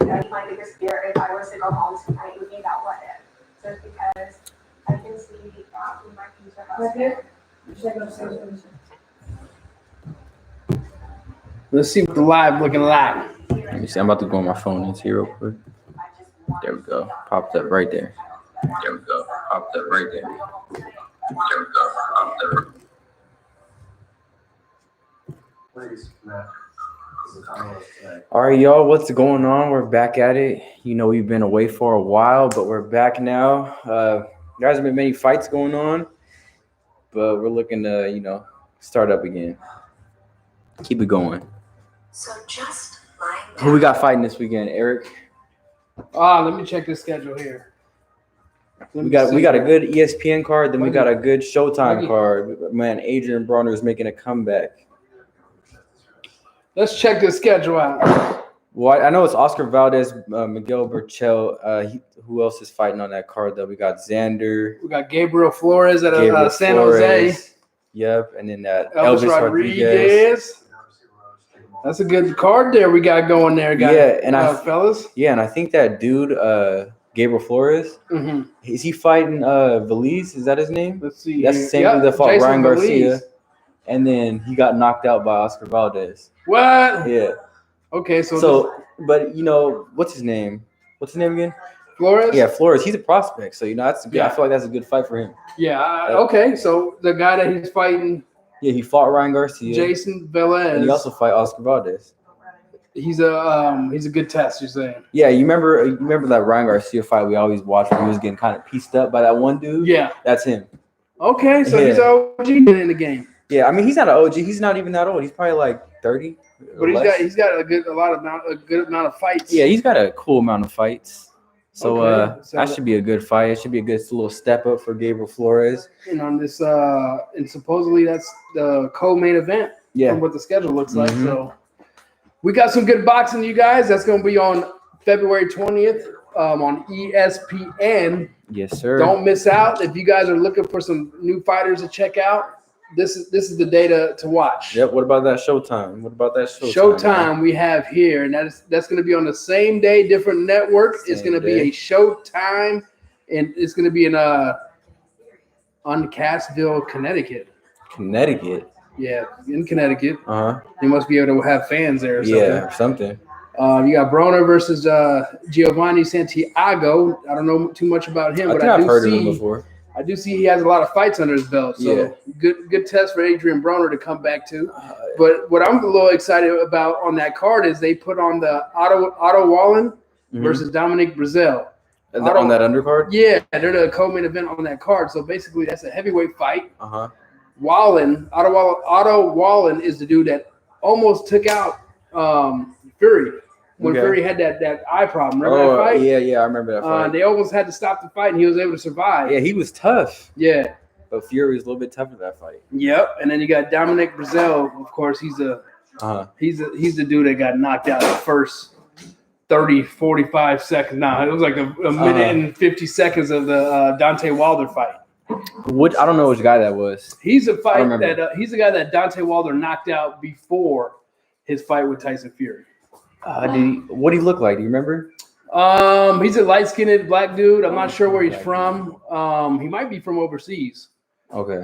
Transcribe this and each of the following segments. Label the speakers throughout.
Speaker 1: That's my biggest fear if I was to go home tonight would be that what if. Just because I can see we might use the house here.
Speaker 2: Let's see what the live looking like.
Speaker 3: Let me see. I'm about to go on my phone and see real quick. There we go. Popped up right there. There we go. Popped up right there. There we go. Popped up. All right, y'all. What's going on? We're back at it. You know, we've been away for a while, but we're back now. There hasn't been many fights going on, but we're looking to, start up again. Keep it going.
Speaker 4: So just
Speaker 3: Who we got fighting this weekend, Eric?
Speaker 2: Let me check the schedule here.
Speaker 3: We got a good ESPN card, then we got a good Showtime card. Man, Adrian Bronner is making a comeback.
Speaker 2: Let's check the schedule out.
Speaker 3: Well, I know it's Oscar Valdez, Miguel Burchell. Who else is fighting on that card, though? We got Xander.
Speaker 2: We got Gabriel Flores at San Jose.
Speaker 3: Yep, and then
Speaker 2: Elvis Rodriguez. That's a good card there we got going there, guys. Yeah, fellas.
Speaker 3: Yeah, and I think that dude, Gabriel Flores, is he fighting Veliz? Is that his name?
Speaker 2: Let's see.
Speaker 3: That's the same dude that fought
Speaker 2: Jason
Speaker 3: Ryan Garcia.
Speaker 2: Veliz.
Speaker 3: And then he got knocked out by Oscar Valdez.
Speaker 2: What?
Speaker 3: Yeah.
Speaker 2: Okay,
Speaker 3: but what's his name? What's his name again?
Speaker 2: Flores?
Speaker 3: Yeah, Flores. He's a prospect, so that's good.
Speaker 2: Yeah.
Speaker 3: I feel like that's a good fight for him.
Speaker 2: Yeah. Okay, so the guy that he's fighting.
Speaker 3: Yeah, he fought Ryan Garcia.
Speaker 2: Jason Velez.
Speaker 3: And he also fought Oscar Valdez.
Speaker 2: He's a good test, you're saying.
Speaker 3: Yeah, you remember that Ryan Garcia fight we always watched where he was getting kind of pieced up by that one dude?
Speaker 2: Yeah.
Speaker 3: That's him.
Speaker 2: Okay, so he's an OG in the game.
Speaker 3: Yeah, I mean he's not an OG. He's not even that old. He's probably like 30.
Speaker 2: But he's got a good amount of fights.
Speaker 3: Yeah, he's got a cool amount of fights. So
Speaker 2: so
Speaker 3: that should be a good fight. It should be a good little step up for Gabriel Flores.
Speaker 2: And on this and supposedly that's the co-main event.
Speaker 3: Yeah.
Speaker 2: From what the schedule looks like. So we got some good boxing, you guys. That's gonna be on February 20th on ESPN.
Speaker 3: Yes, sir.
Speaker 2: Don't miss out. If you guys are looking for some new fighters to check out, this is the day to watch.
Speaker 3: Yep. What about that Showtime?
Speaker 2: Showtime we have here, and that's going to be on the same day, different network. It's going to be a Showtime, and it's going to be in Cassville, Connecticut.
Speaker 3: Connecticut.
Speaker 2: Yeah, in Connecticut.
Speaker 3: They
Speaker 2: must be able to have fans there. Or something.
Speaker 3: Yeah, something.
Speaker 2: You got Broner versus Giovanni Santiago. I don't know too much about him, but
Speaker 3: I've heard of him before.
Speaker 2: I do see he has a lot of fights under his belt. So good test for Adrian Broner to come back to. But what I'm a little excited about on that card is they put on the Otto Wallen versus Dominic Brazil.
Speaker 3: On that undercard?
Speaker 2: Yeah, they're the co-main event on that card. So basically that's a heavyweight fight.
Speaker 3: Otto
Speaker 2: Wallen is the dude that almost took out Fury. When Fury had that eye problem. Remember that fight?
Speaker 3: Yeah, I remember that fight.
Speaker 2: They almost had to stop the fight, and he was able to survive.
Speaker 3: Yeah, he was tough.
Speaker 2: Yeah.
Speaker 3: But Fury was a little bit tougher that fight.
Speaker 2: Yep. And then you got Dominic Brazil. Of course, he's the dude that got knocked out the first 30, 45 seconds. Nah, it was like a minute and 50 seconds of the Deontay Wilder fight.
Speaker 3: I don't know which guy that was.
Speaker 2: He's a fight that he's the guy that Deontay Wilder knocked out before his fight with Tyson Fury.
Speaker 3: What did he look like? Do you remember?
Speaker 2: He's a light-skinned black dude. I'm not sure where he's from. He might be from overseas.
Speaker 3: Okay.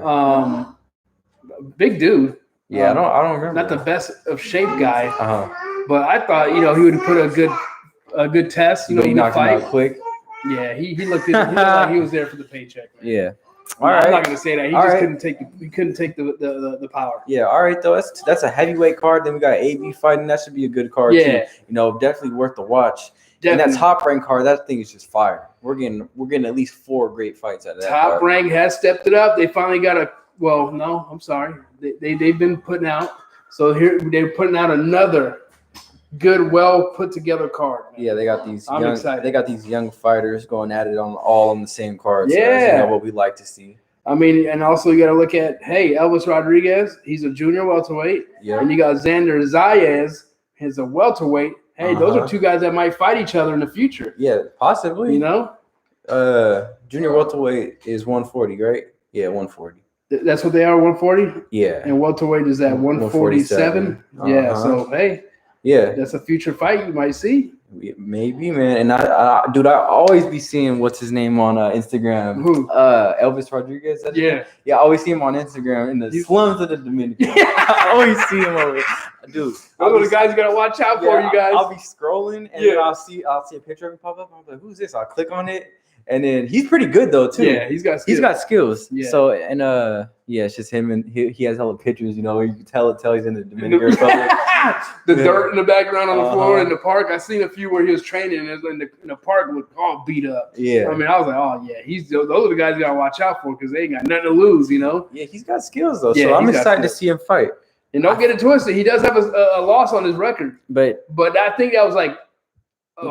Speaker 2: Big dude.
Speaker 3: Yeah, I don't remember.
Speaker 2: Not the best of shape guy. But I thought he would put a good test.
Speaker 3: He knocked him out quick.
Speaker 2: Yeah, he looked like he was there for the paycheck. Man.
Speaker 3: Yeah.
Speaker 2: I'm not gonna say that. He couldn't take the power.
Speaker 3: Yeah, all right though. That's a heavyweight card. Then we got AB fighting. That should be a good card too. Definitely worth the watch. Definitely. And that Top Rank card, that thing is just fire. We're getting at least 4 great fights out of that.
Speaker 2: Top Rank has stepped it up. They finally got I'm sorry. They've been putting out. So here they're putting out another good, well put together card. Man.
Speaker 3: Yeah, they got these.
Speaker 2: I'm excited.
Speaker 3: They got these young fighters going at it all on the same card.
Speaker 2: Yeah,
Speaker 3: so what we like to see.
Speaker 2: I mean, and also you got to look at Elvis Rodriguez. He's a junior welterweight.
Speaker 3: Yeah.
Speaker 2: And you got Xander Zayas. He's a welterweight. Hey, those are 2 guys that might fight each other in the future.
Speaker 3: Yeah, possibly.
Speaker 2: Junior
Speaker 3: welterweight is 140, right? Yeah, 140.
Speaker 2: That's what they are, 140.
Speaker 3: Yeah.
Speaker 2: And welterweight is at 147. Yeah. So
Speaker 3: Yeah.
Speaker 2: That's a future fight you might see.
Speaker 3: Maybe, man. And I always be seeing what's his name on Instagram.
Speaker 2: Who?
Speaker 3: Elvis Rodriguez.
Speaker 2: Yeah.
Speaker 3: Yeah, I always see him on Instagram in the slums of the Dominican. I always see him over. Dude,
Speaker 2: those are the guys you gotta watch out for, you guys.
Speaker 3: I'll be scrolling and then I'll see a picture of him pop up. I'm like, who's this? I'll click on it. And then he's pretty good though too.
Speaker 2: Yeah, he's got
Speaker 3: skills.
Speaker 2: Yeah.
Speaker 3: So it's just him, and he has hella pictures. You can tell he's in the Dominican Republic.
Speaker 2: The dirt in the background on the floor in the park. I seen a few where he was training and in the park with all beat up.
Speaker 3: Yeah.
Speaker 2: I mean, I was like, oh yeah, those are the guys you gotta watch out for because they ain't got nothing to lose.
Speaker 3: Yeah, he's got skills though.
Speaker 2: Yeah,
Speaker 3: so I'm excited to see him fight.
Speaker 2: And don't get it twisted. He does have a loss on his record,
Speaker 3: but
Speaker 2: I think that was like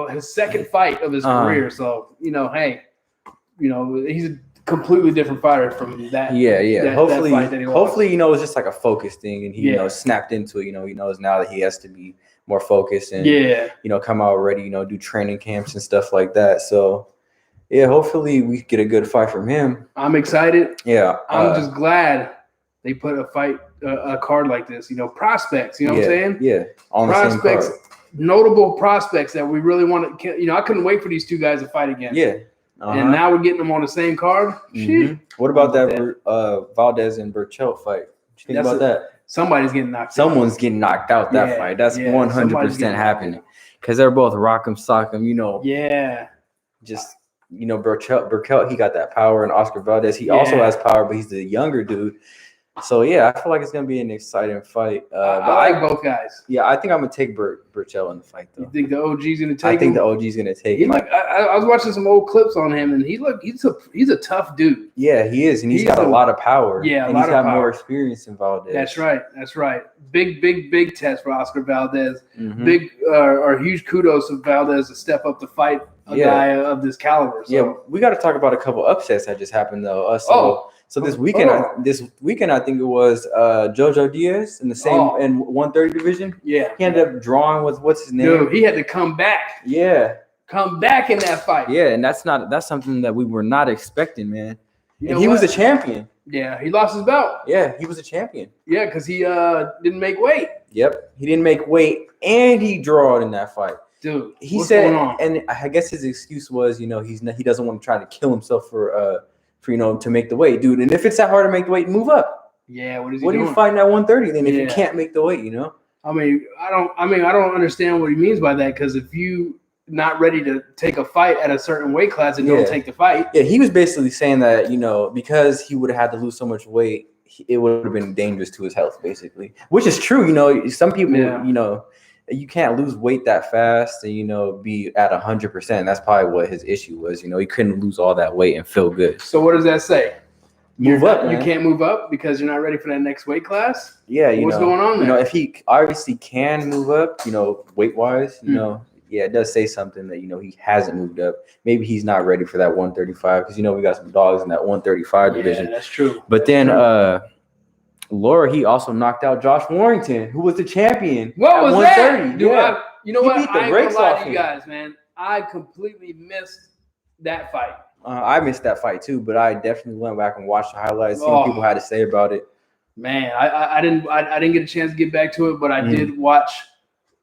Speaker 2: his second fight of his career. So hey. He's a completely different fighter from that.
Speaker 3: Yeah. Hopefully,
Speaker 2: that fight that he lost.
Speaker 3: it's just like a focus thing, and he snapped into it. He knows now that he has to be more focused and come out ready. Do training camps and stuff like that. So hopefully we get a good fight from him.
Speaker 2: I'm excited.
Speaker 3: Yeah,
Speaker 2: I'm just glad they put a card like this. Prospects. You know what I'm saying?
Speaker 3: Yeah, on
Speaker 2: prospects.
Speaker 3: The same card.
Speaker 2: Notable prospects that we really want to. I couldn't wait for these two guys to fight again.
Speaker 3: Yeah.
Speaker 2: And now we're getting them on the same card.
Speaker 3: Mm-hmm. What about that Valdez and Burchelt fight? What you think about that?
Speaker 2: Somebody's getting knocked out.
Speaker 3: Someone's getting knocked out that fight. That's 100% happening. Because they're both rock 'em, sock 'em,
Speaker 2: Yeah.
Speaker 3: Just, Burchelt, he got that power. And Oscar Valdez, he also has power, but he's the younger dude. So, I feel like it's going to be an exciting fight. But
Speaker 2: I like both guys.
Speaker 3: Yeah, I think I'm going to take Burchell in the fight, though.
Speaker 2: You think the OG's going to take him?
Speaker 3: I think the OG's going to take him.
Speaker 2: I was watching some old clips on him, and he's a tough dude.
Speaker 3: Yeah, he is, and he's got a lot of power.
Speaker 2: Yeah,
Speaker 3: and he's got more experience than Valdez.
Speaker 2: That's right. Big test for Oscar Valdez. Mm-hmm. Huge kudos to Valdez to step up to fight a guy of this caliber. So.
Speaker 3: Yeah, we got to talk about a couple upsets that just happened, though. So this weekend, I think it was Jojo Diaz in the same in 130 division. Yeah, he ended up drawing with what's his name.
Speaker 2: Dude, he had to come back. Yeah, come back in that fight.
Speaker 3: Yeah, and that's something that we were not expecting, man. And he was a champion.
Speaker 2: Yeah, he lost his belt.
Speaker 3: Yeah, he was a champion.
Speaker 2: Yeah, because he didn't make weight.
Speaker 3: Yep, he didn't make weight, and he drawed in that fight.
Speaker 2: Dude,
Speaker 3: he said, and I guess his excuse was, he doesn't want to try to kill himself for to make the weight, dude. And if it's that hard to make the weight, move up.
Speaker 2: Yeah, what is he
Speaker 3: doing? What are you fighting at 130 then if you can't make the weight,
Speaker 2: I don't understand what he means by that, because if you not ready to take a fight at a certain weight class and don't take the fight.
Speaker 3: Yeah, he was basically saying that, because he would have had to lose so much weight, it would have been dangerous to his health, basically. Which is true, some people, you can't lose weight that fast and, be at 100%. That's probably what his issue was. He couldn't lose all that weight and feel good.
Speaker 2: So what does that say?
Speaker 3: Move up, man.
Speaker 2: You can't move up because you're not ready for that next weight class?
Speaker 3: Yeah,
Speaker 2: what's going on there?
Speaker 3: If he obviously can move up, weight-wise, it does say something that, he hasn't moved up. Maybe he's not ready for that 135 because, we got some dogs in that 135 division.
Speaker 2: Yeah, that's true.
Speaker 3: But then Laura, he also knocked out Josh Warrington, who was the champion.
Speaker 2: What was that? Dude,
Speaker 3: yeah.
Speaker 2: You know what? I ain't gonna lie to you guys, man. I completely missed that fight.
Speaker 3: I missed that fight too, but I definitely went back and watched the highlights, see what people had to say about it.
Speaker 2: Man, I didn't get a chance to get back to it, but I did watch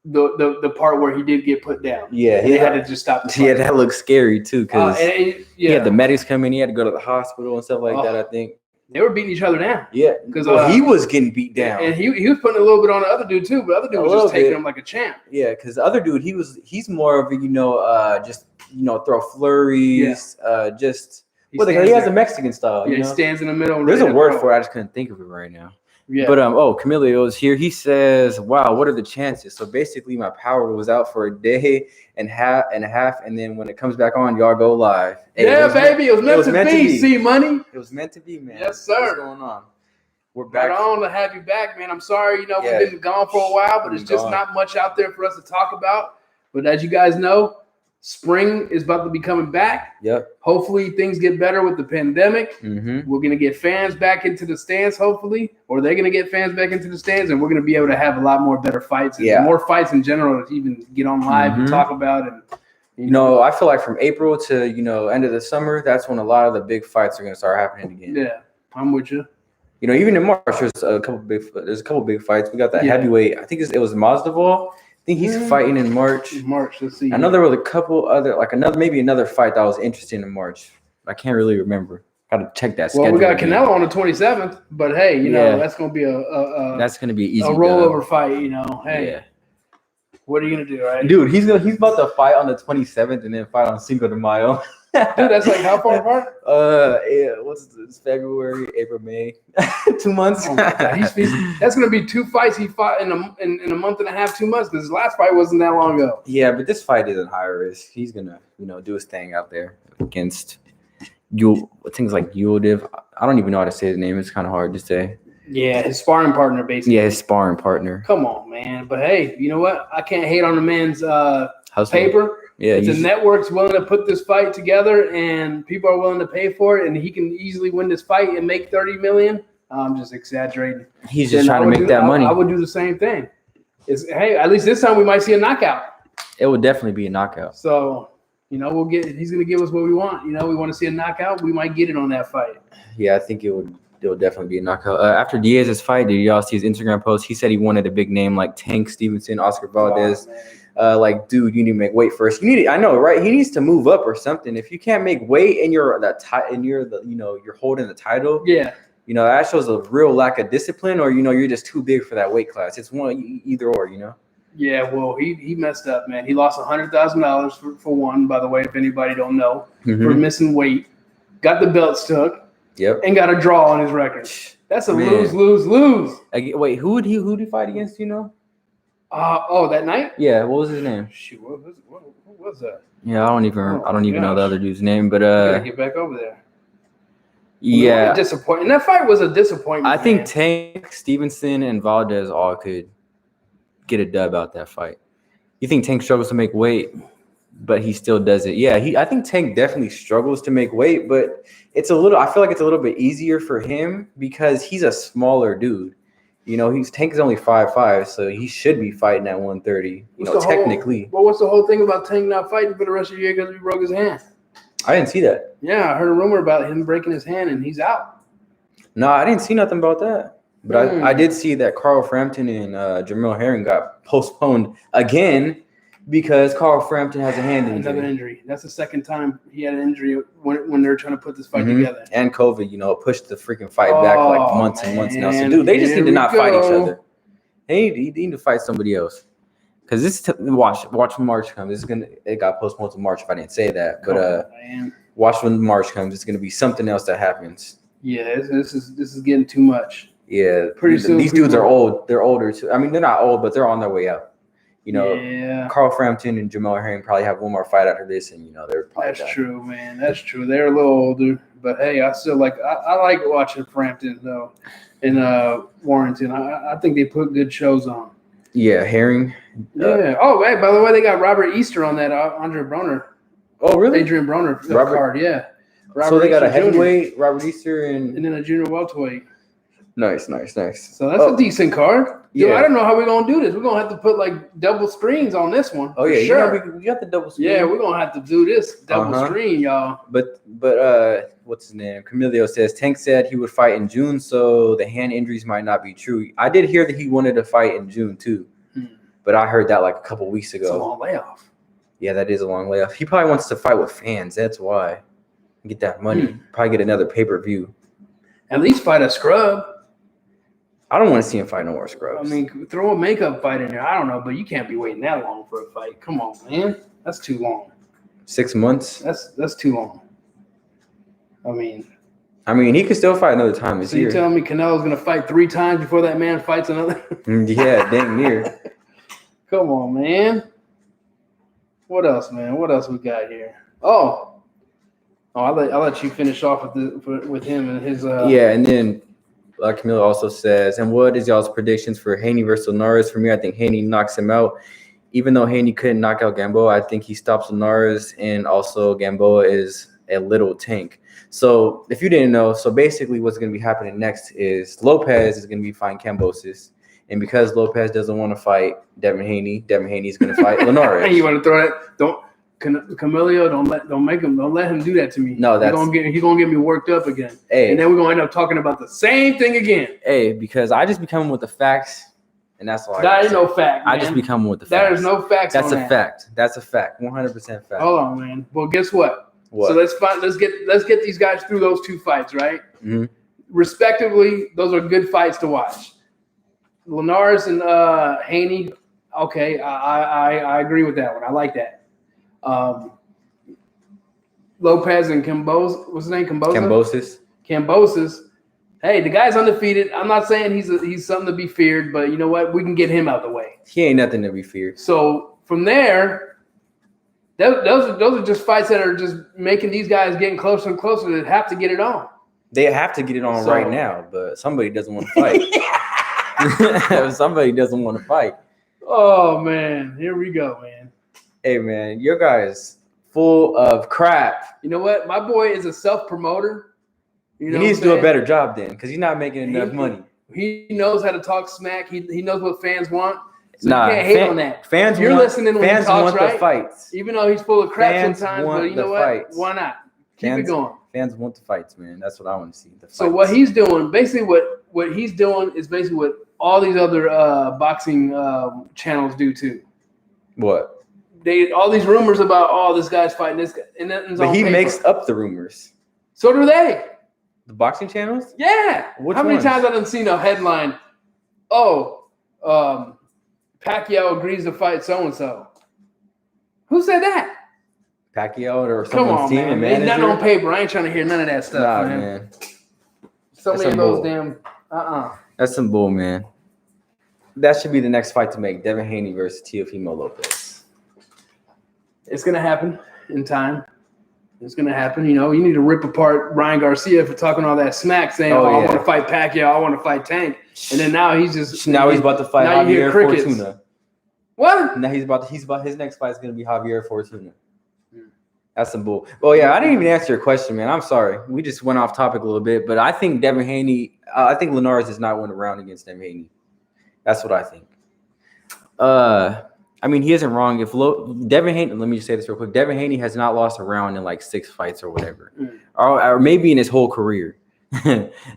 Speaker 2: the part where he did get put down.
Speaker 3: Yeah,
Speaker 2: he had to just stop the fight.
Speaker 3: Yeah, that looked scary too, because he had the medics come in, he had to go to the hospital and stuff like that, I think.
Speaker 2: They were beating each other down.
Speaker 3: Yeah, because he was getting beat down,
Speaker 2: and he was putting a little bit on the other dude too. But the other dude was just taking him like a champ.
Speaker 3: Yeah, because the other dude, he's more of a just throw flurries. He has a Mexican style.
Speaker 2: Yeah, he stands in the middle.
Speaker 3: There's a word for it. I just couldn't think of it right now. Yeah. But Camilo is here. He says, "Wow, what are the chances?" So basically, my power was out for a day and a half, and then when it comes back on, y'all go live.
Speaker 2: Hey, baby, it was meant to be. See, money.
Speaker 3: It was meant to be, man.
Speaker 2: Yes, sir.
Speaker 3: What's going on? We're back.
Speaker 2: Right on to have you back, man. I'm sorry, we've been gone for a while, but it's just not much out there for us to talk about. But as you guys know, spring is about to be coming back.
Speaker 3: Yep.
Speaker 2: Hopefully things get better with the pandemic.
Speaker 3: Mm-hmm.
Speaker 2: We're going to get fans back into the stands, hopefully, or they're going to get fans back into the stands, and we're going to be able to have a lot more better fights and more fights in general to even get on live and talk about. And
Speaker 3: I feel like from April to end of the summer, that's when a lot of the big fights are going to start happening again.
Speaker 2: Yeah, I'm with you.
Speaker 3: Even in March, there's a couple big fights. We got that heavyweight. I think it was Mazdaval think he's fighting in March.
Speaker 2: March, let's see.
Speaker 3: I know there was a couple other, maybe another fight that was interesting in March. I can't really remember. Got to check that schedule.
Speaker 2: Well, we got
Speaker 3: again.
Speaker 2: Canelo on the 27th, but hey, you know that's gonna be
Speaker 3: that's gonna be easy.
Speaker 2: A rollover fight, you know. Hey,
Speaker 3: yeah.
Speaker 2: What are you gonna do, right?
Speaker 3: Dude, he's about to fight on the 27th and then fight on Cinco de Mayo.
Speaker 2: Dude, that's like how far apart?
Speaker 3: It's February, April, May, 2 months.
Speaker 2: Oh my God. That's gonna be 2 fights he fought in a month and a half, 2 months, because his last fight wasn't that long ago.
Speaker 3: Yeah, but this fight isn't high risk. He's gonna, do his thing out there against things like Yulev. I don't even know how to say his name. It's kind of hard to say.
Speaker 2: Yeah, his sparring partner, basically.
Speaker 3: Yeah, his sparring partner.
Speaker 2: Come on, man. But hey, you know what? I can't hate on the man's
Speaker 3: Hustle.
Speaker 2: paper.
Speaker 3: Yeah,
Speaker 2: if the network's willing to put this fight together and people are willing to pay for it, and he can easily win this fight and make $30 million. I'm just exaggerating.
Speaker 3: He's just trying to make that money.
Speaker 2: I would do the same thing. Hey, at least this time we might see a knockout.
Speaker 3: It would definitely be a knockout.
Speaker 2: So, he's gonna give us what we want. We want to see a knockout. We might get it on that fight.
Speaker 3: Yeah, I think it would definitely be a knockout. After Diaz's fight, did y'all see his Instagram post? He said he wanted a big name like Tank Stevenson, Oscar Valdez. Dude, you need to make weight first. I know, right? He needs to move up or something. If you can't make weight and you're holding the title,
Speaker 2: yeah,
Speaker 3: that shows a real lack of discipline, or you're just too big for that weight class. It's one either or,
Speaker 2: Yeah, well, he messed up, man. He lost $100,000 for one, by the way, if anybody don't know, for missing weight. Got the belts took.
Speaker 3: Yep.
Speaker 2: And got a draw on his record. That's a lose.
Speaker 3: Wait, who did he fight against?
Speaker 2: That night?
Speaker 3: Yeah. What was his name?
Speaker 2: Shoot, what was that?
Speaker 3: Yeah, I don't even know the other dude's name, but
Speaker 2: gotta get back over there.
Speaker 3: Yeah,
Speaker 2: disappointing. That fight was a disappointment.
Speaker 3: I think Tank, Stevenson, and Valdez all could get a dub out that fight. You think Tank struggles to make weight, but he still does it? Yeah, I think Tank definitely struggles to make weight, but I feel like it's a little bit easier for him because he's a smaller dude. Tank is only 5'5", so he should be fighting at 130. Technically.
Speaker 2: What's the whole thing about Tank not fighting for the rest of the year because he broke his hand?
Speaker 3: I didn't see that.
Speaker 2: Yeah, I heard a rumor about him breaking his hand and he's out.
Speaker 3: No, I didn't see nothing about that. But I did see that Carl Frampton and Jamel Herring got postponed again because Carl Frampton has a hand injury.
Speaker 2: Another injury. That's the second time he had an injury when they're trying to put this fight together.
Speaker 3: And COVID, pushed the freaking fight back months and months now. So, dude, they just need to not fight each other. They need to fight somebody else. Because watch when March comes. It got postponed to March if I didn't say that. But watch when March comes. It's gonna be something else that happens.
Speaker 2: Yeah, this is getting too much.
Speaker 3: Yeah,
Speaker 2: pretty soon.
Speaker 3: These dudes are old. They're older too. I mean, they're not old, but they're on their way out. Carl Frampton and Jamel Herring probably have one more fight after this, and they're probably
Speaker 2: That's true, man. That's true. They're a little older, but hey, I still I like watching Frampton though, and Warrington. I think they put good shows on.
Speaker 3: Yeah, Herring.
Speaker 2: Yeah. Hey, by the way, they got Robert Easter on that Andre Broner.
Speaker 3: Oh, really?
Speaker 2: Adrian Broner card. Yeah.
Speaker 3: So they got a heavyweight, Robert Easter, and
Speaker 2: then a junior welterweight.
Speaker 3: Nice.
Speaker 2: So that's a decent card. Dude, I don't know how we're gonna do this. We're gonna have to put double screens on this one.
Speaker 3: Oh yeah,
Speaker 2: sure.
Speaker 3: We got the double screen.
Speaker 2: Yeah, we're gonna have to do this double screen, y'all.
Speaker 3: But what's his name? Camilio says Tank said he would fight in June, so the hand injuries might not be true. I did hear that he wanted to fight in June too, but I heard that a couple weeks ago.
Speaker 2: It's a long layoff.
Speaker 3: Yeah, that is a long layoff. He probably wants to fight with fans. That's why. Get that money. Probably get another pay-per-view.
Speaker 2: At least fight a scrub.
Speaker 3: I don't want to see him fight no more scrubs.
Speaker 2: I mean, throw a makeup fight in there. I don't know, but you can't be waiting that long for a fight. Come on, man. That's too long.
Speaker 3: 6 months?
Speaker 2: That's too long.
Speaker 3: I mean, he could still fight another time this year.
Speaker 2: So you telling me Canelo's going to fight 3 times before that man fights another?
Speaker 3: Yeah, dang near.
Speaker 2: Come on, man. What else, man? What else we got here? I'll let you finish off with him and his.
Speaker 3: Yeah, and then Camilo also says, and what is y'all's predictions for Haney versus Linares? For me, I think Haney knocks him out. Even though Haney couldn't knock out Gamboa, I think he stops Linares, and also Gamboa is a little tank. So if you didn't know, so basically what's going to be happening next is Lopez is going to be fighting Kambosos. And because Lopez doesn't want to fight Devin Haney is going to fight Linares.
Speaker 2: You want to throw that? Camilio, don't let him do that to me.
Speaker 3: No,
Speaker 2: he's gonna get me worked up again.
Speaker 3: Hey,
Speaker 2: and then we're gonna end up talking about the same thing again.
Speaker 3: Hey, because I just be coming with the facts and that's all.
Speaker 2: That ain't no fact, man.
Speaker 3: I just be coming with the facts.
Speaker 2: There is no facts
Speaker 3: That's
Speaker 2: on
Speaker 3: a
Speaker 2: that.
Speaker 3: fact. That's a fact. 100% fact.
Speaker 2: Hold on, man. Well, guess what?
Speaker 3: What?
Speaker 2: So let's get these guys through those two fights, right?
Speaker 3: Mm-hmm.
Speaker 2: Respectively, those are good fights to watch. Linares and Haney. Okay, I agree with that one. I like that. Lopez and Kambosos. What's his name? Kambosos. Hey, the guy's undefeated. I'm not saying he's something to be feared, but you know what? We can get him out of the way.
Speaker 3: He ain't nothing to be feared.
Speaker 2: So from there, those are just fights that are just making these guys getting closer and closer to have to get it on.
Speaker 3: They have to get it on right now, but somebody doesn't want to fight. Somebody doesn't want to fight.
Speaker 2: Oh man, here we go, man.
Speaker 3: Hey man, your guys full of crap.
Speaker 2: You know what? My boy is a self-promoter. You know
Speaker 3: he needs to do a better job then, because he's not making enough money.
Speaker 2: He knows how to talk smack. He knows what fans want. So
Speaker 3: nah,
Speaker 2: you can't hate on that.
Speaker 3: Fans
Speaker 2: You're listening when he talks, right?
Speaker 3: The fights.
Speaker 2: Even though he's full of crap
Speaker 3: fans
Speaker 2: sometimes,
Speaker 3: want
Speaker 2: but you know what?
Speaker 3: Fights.
Speaker 2: Why not? Keep it going.
Speaker 3: Fans want the fights, man. That's what I want to see. The fights.
Speaker 2: So what he's doing, basically what he's doing is basically what all these other boxing channels do too.
Speaker 3: What?
Speaker 2: All these rumors about this guy's fighting this guy, and nothing's on
Speaker 3: But he
Speaker 2: paper.
Speaker 3: makes up the rumors.
Speaker 2: So do they.
Speaker 3: The boxing channels?
Speaker 2: Yeah.
Speaker 3: Which
Speaker 2: How many
Speaker 3: ones?
Speaker 2: times I done seen a headline? Oh, Pacquiao agrees to fight so and so. Who said that?
Speaker 3: Pacquiao or
Speaker 2: Come
Speaker 3: someone's
Speaker 2: on,
Speaker 3: team
Speaker 2: man.
Speaker 3: and
Speaker 2: Ain't
Speaker 3: manager?
Speaker 2: nothing on paper. I ain't trying to hear none of that stuff,
Speaker 3: Nah,
Speaker 2: man. So
Speaker 3: That's
Speaker 2: many of
Speaker 3: some
Speaker 2: those
Speaker 3: bull.
Speaker 2: damn.
Speaker 3: That's some bull, man. That should be the next fight to make. Devin Haney versus Teofimo Lopez.
Speaker 2: It's gonna happen in time. It's gonna happen. You know, you need to rip apart Ryan Garcia for talking all that smack, saying,
Speaker 3: Oh,
Speaker 2: I
Speaker 3: yeah.
Speaker 2: want to fight Pacquiao, I want to fight Tank. And then now he's just
Speaker 3: Now he's about to fight
Speaker 2: now you hear
Speaker 3: Javier
Speaker 2: crickets.
Speaker 3: Fortuna.
Speaker 2: What?
Speaker 3: Now he's about his next fight is gonna be Javier Fortuna. That's some bull. Well, yeah, I didn't even answer your question, man. I'm sorry. We just went off topic a little bit, but I think Devin Haney. I think Linares does not win a round against Devin Haney. That's what I think. I mean, he isn't wrong. If Devin Haney, let me just say this real quick. Devin Haney has not lost a round in like 6 fights or whatever, or maybe in his whole career.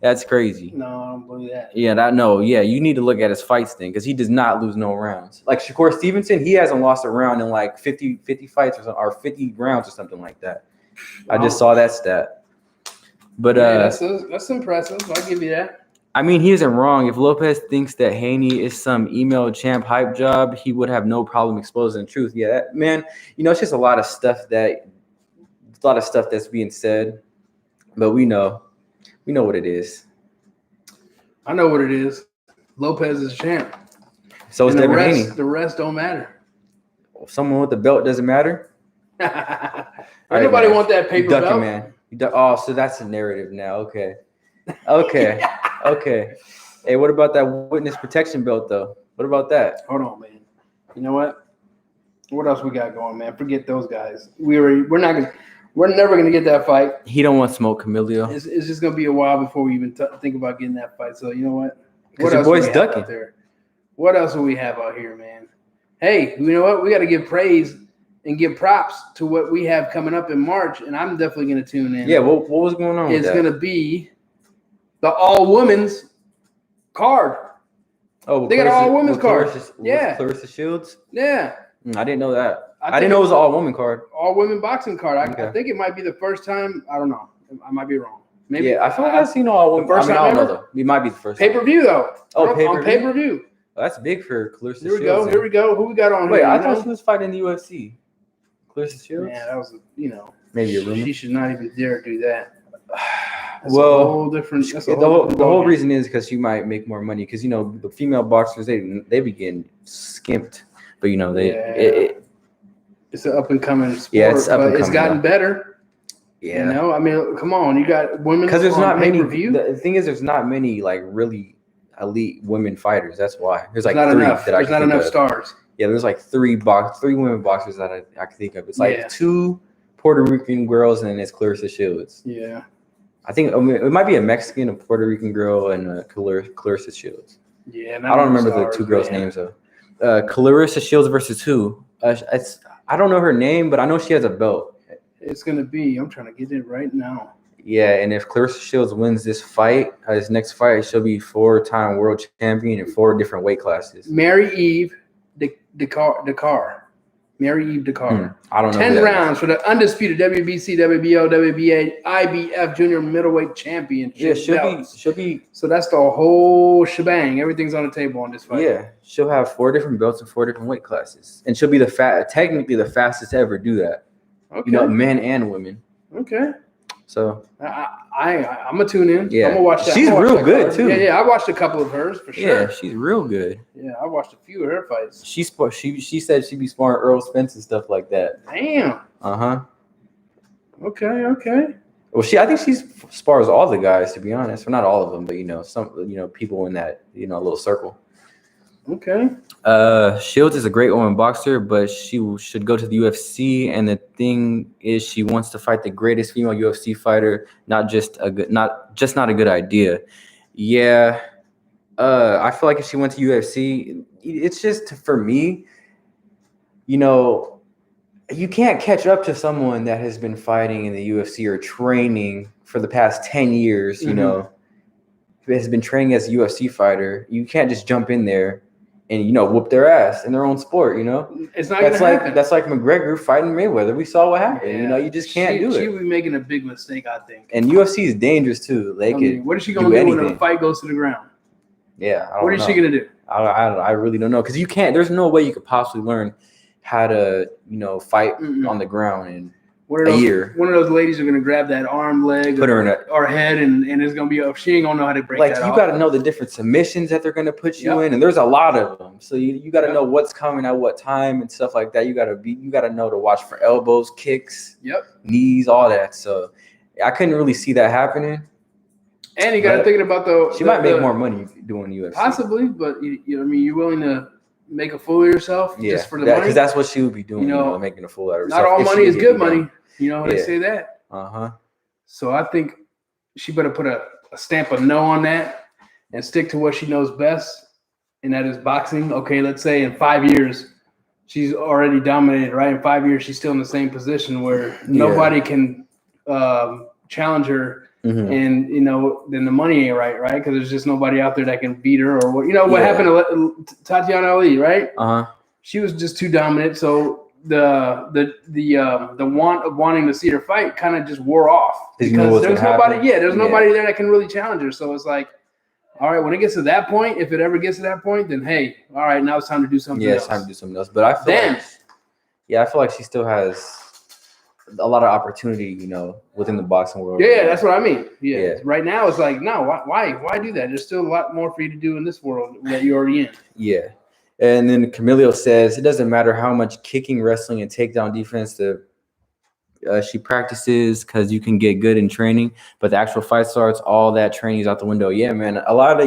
Speaker 3: That's crazy.
Speaker 2: No, I don't believe that.
Speaker 3: Yeah, you need to look at his fights then, because he does not lose no rounds. Like Shakur Stevenson, he hasn't lost a round in like 50 fights or 50 rounds or something like that. Wow. I just saw that stat. But
Speaker 2: yeah, that's impressive. I'll give you that.
Speaker 3: I mean, he isn't wrong. If Lopez thinks that Haney is some email champ hype job, he would have no problem exposing the truth. Yeah, man, it's just a lot of stuff that's being said, but we know what it is.
Speaker 2: I know what it is. Lopez is champ.
Speaker 3: So is Devin Haney.
Speaker 2: The rest don't matter.
Speaker 3: Someone with the belt doesn't matter.
Speaker 2: Nobody want that paper belt,
Speaker 3: man. So that's a narrative now. Okay. Hey, what about that witness protection belt though? What about that?
Speaker 2: Hold on, man. You know what? What else we got going, man? Forget those guys. We're never gonna get that fight.
Speaker 3: He don't want smoke, Camilio.
Speaker 2: It's just gonna be a while before we even think about getting that fight. So you know what?
Speaker 3: Because your boy's ducking.
Speaker 2: What else do we have out here, man? Hey, you know what? We got to give praise and give props to what we have coming up in March, and I'm definitely gonna tune in.
Speaker 3: Yeah, what was going on?
Speaker 2: It's gonna be the all women's card.
Speaker 3: Oh,
Speaker 2: they got all women's card. Yeah,
Speaker 3: Clarissa Shields.
Speaker 2: Yeah,
Speaker 3: I didn't know that. I didn't know it was an all woman card.
Speaker 2: All women boxing card. I think it might be the first time. I don't know. I might be wrong. Maybe.
Speaker 3: Yeah, I feel like I've seen all women.
Speaker 2: First time
Speaker 3: I don't know
Speaker 2: ever?
Speaker 3: though. It might be the first.
Speaker 2: Pay per view though.
Speaker 3: Oh,
Speaker 2: on pay per view.
Speaker 3: Well, that's big for Clarissa
Speaker 2: Here we
Speaker 3: Shields.
Speaker 2: go. Here we go. Who we got on?
Speaker 3: Wait,
Speaker 2: here,
Speaker 3: I thought she was fighting in the UFC. Clarissa Shields.
Speaker 2: Yeah, that was
Speaker 3: maybe a rumor.
Speaker 2: She should not even dare do that. That's
Speaker 3: well,
Speaker 2: a whole different.
Speaker 3: The whole reason is because she might make more money. Because the female boxers they be getting skimped, but
Speaker 2: it's an up and coming sport.
Speaker 3: Yeah, it's up and coming.
Speaker 2: It's gotten better.
Speaker 3: Yeah,
Speaker 2: I mean, come on, you got women.
Speaker 3: Because there's not many.
Speaker 2: pay-per-view.
Speaker 3: The thing is, there's not many like really elite women fighters. That's why there's like
Speaker 2: not
Speaker 3: three
Speaker 2: enough.
Speaker 3: that I
Speaker 2: There's
Speaker 3: can
Speaker 2: not
Speaker 3: think
Speaker 2: enough
Speaker 3: of.
Speaker 2: stars.
Speaker 3: Yeah, there's like three women boxers that I can think of. It's like 2 Puerto Rican girls and then it's Clarissa Shields.
Speaker 2: Yeah.
Speaker 3: I think it might be a Mexican, a Puerto Rican girl, and a Clarissa Shields.
Speaker 2: Yeah.
Speaker 3: I don't remember the 2 girls' names though. Clarissa Shields versus who? I don't know her name, but I know she has a belt.
Speaker 2: It's gonna be. I'm trying to get it right now.
Speaker 3: Yeah, and if Clarissa Shields wins this fight, his next fight, she'll be 4-time world champion in 4 different weight classes.
Speaker 2: Mary Eve Dakar. Mary Eve Dakar.
Speaker 3: I don't know.
Speaker 2: 10 rounds for the undisputed WBC, WBO, WBA, IBF junior middleweight championship.
Speaker 3: Yeah, she'll be.
Speaker 2: So that's the whole shebang. Everything's on the table on this fight.
Speaker 3: Yeah, she'll have 4 different belts in 4 different weight classes, and she'll be technically the fastest to ever do that.
Speaker 2: Okay.
Speaker 3: You know, men and women.
Speaker 2: Okay.
Speaker 3: So
Speaker 2: I'm gonna tune in.
Speaker 3: Yeah,
Speaker 2: I'm gonna watch that.
Speaker 3: She's real good
Speaker 2: card.
Speaker 3: too.
Speaker 2: Yeah, I watched a couple of hers for sure.
Speaker 3: Yeah, she's real good.
Speaker 2: Yeah, I watched a few of her fights.
Speaker 3: She said she'd be sparring Earl Spence and stuff like that.
Speaker 2: Damn. Okay.
Speaker 3: Well, I think she spars all the guys, to be honest. Well, not all of them, but some people in that little circle.
Speaker 2: Okay.
Speaker 3: Shields is a great woman boxer, but she should go to the UFC. And the thing is, she wants to fight the greatest female UFC fighter. Not a good idea. Yeah. I feel like if she went to UFC, it's just for me. You can't catch up to someone that has been fighting in the UFC or training for the past 10 years. Who has been training as a UFC fighter. You can't just jump in there and whoop their ass in their own sport.
Speaker 2: It's not gonna happen.
Speaker 3: That's like McGregor fighting Mayweather. We saw what happened.
Speaker 2: Yeah.
Speaker 3: You just can't do it.
Speaker 2: She would be making a big mistake, I think.
Speaker 3: And UFC is dangerous too.
Speaker 2: What is she gonna do when the fight goes to the ground?
Speaker 3: Yeah,
Speaker 2: what is she gonna do?
Speaker 3: I really don't know, because you can't. There's no way you could possibly learn how to fight on the ground in a year.
Speaker 2: One of those ladies are gonna grab that arm, leg,
Speaker 3: put her in
Speaker 2: or head, and it's gonna be she ain't gonna know how to break that off.
Speaker 3: You got to know the different submissions that they're gonna put you in, and there's a lot of them. So you got to know what's coming at what time and stuff like that. You got to know to watch for elbows, kicks, knees, all that. So I couldn't really see that happening.
Speaker 2: And you got to think about
Speaker 3: she might make more money doing UFC.
Speaker 2: Possibly, but you're willing to make a fool of yourself just for the money?
Speaker 3: Because that's what she would be doing, making a fool out of herself.
Speaker 2: Not all money is good money. They say that. So I think she better put a stamp of no on that and stick to what she knows best, and that is boxing. Okay, let's say in 5 years she's already dominated, right? In 5 years she's still in the same position where nobody can challenge her. And then the money ain't right? Because there's just nobody out there that can beat her, or what happened to Tatiana Ali, right? She was just too dominant, so the want of wanting to see her fight kind of just wore off because there's nobody. There's nobody there that can really challenge her. So it's like, all right, when it gets to that point, if it ever gets to that point, then hey, all right, now it's time to do something else.
Speaker 3: It's time to do something else. But I feel like she still has a lot of opportunity, within the boxing world.
Speaker 2: Yeah, that's what I mean. Yeah. Right now it's like, no, why do that? There's still a lot more for you to do in this world that you're already in.
Speaker 3: Yeah. And then Camilo says it doesn't matter how much kicking, wrestling, and takedown defense she practices, because you can get good in training, but the actual fight starts, all that training is out the window. Yeah, man. A lot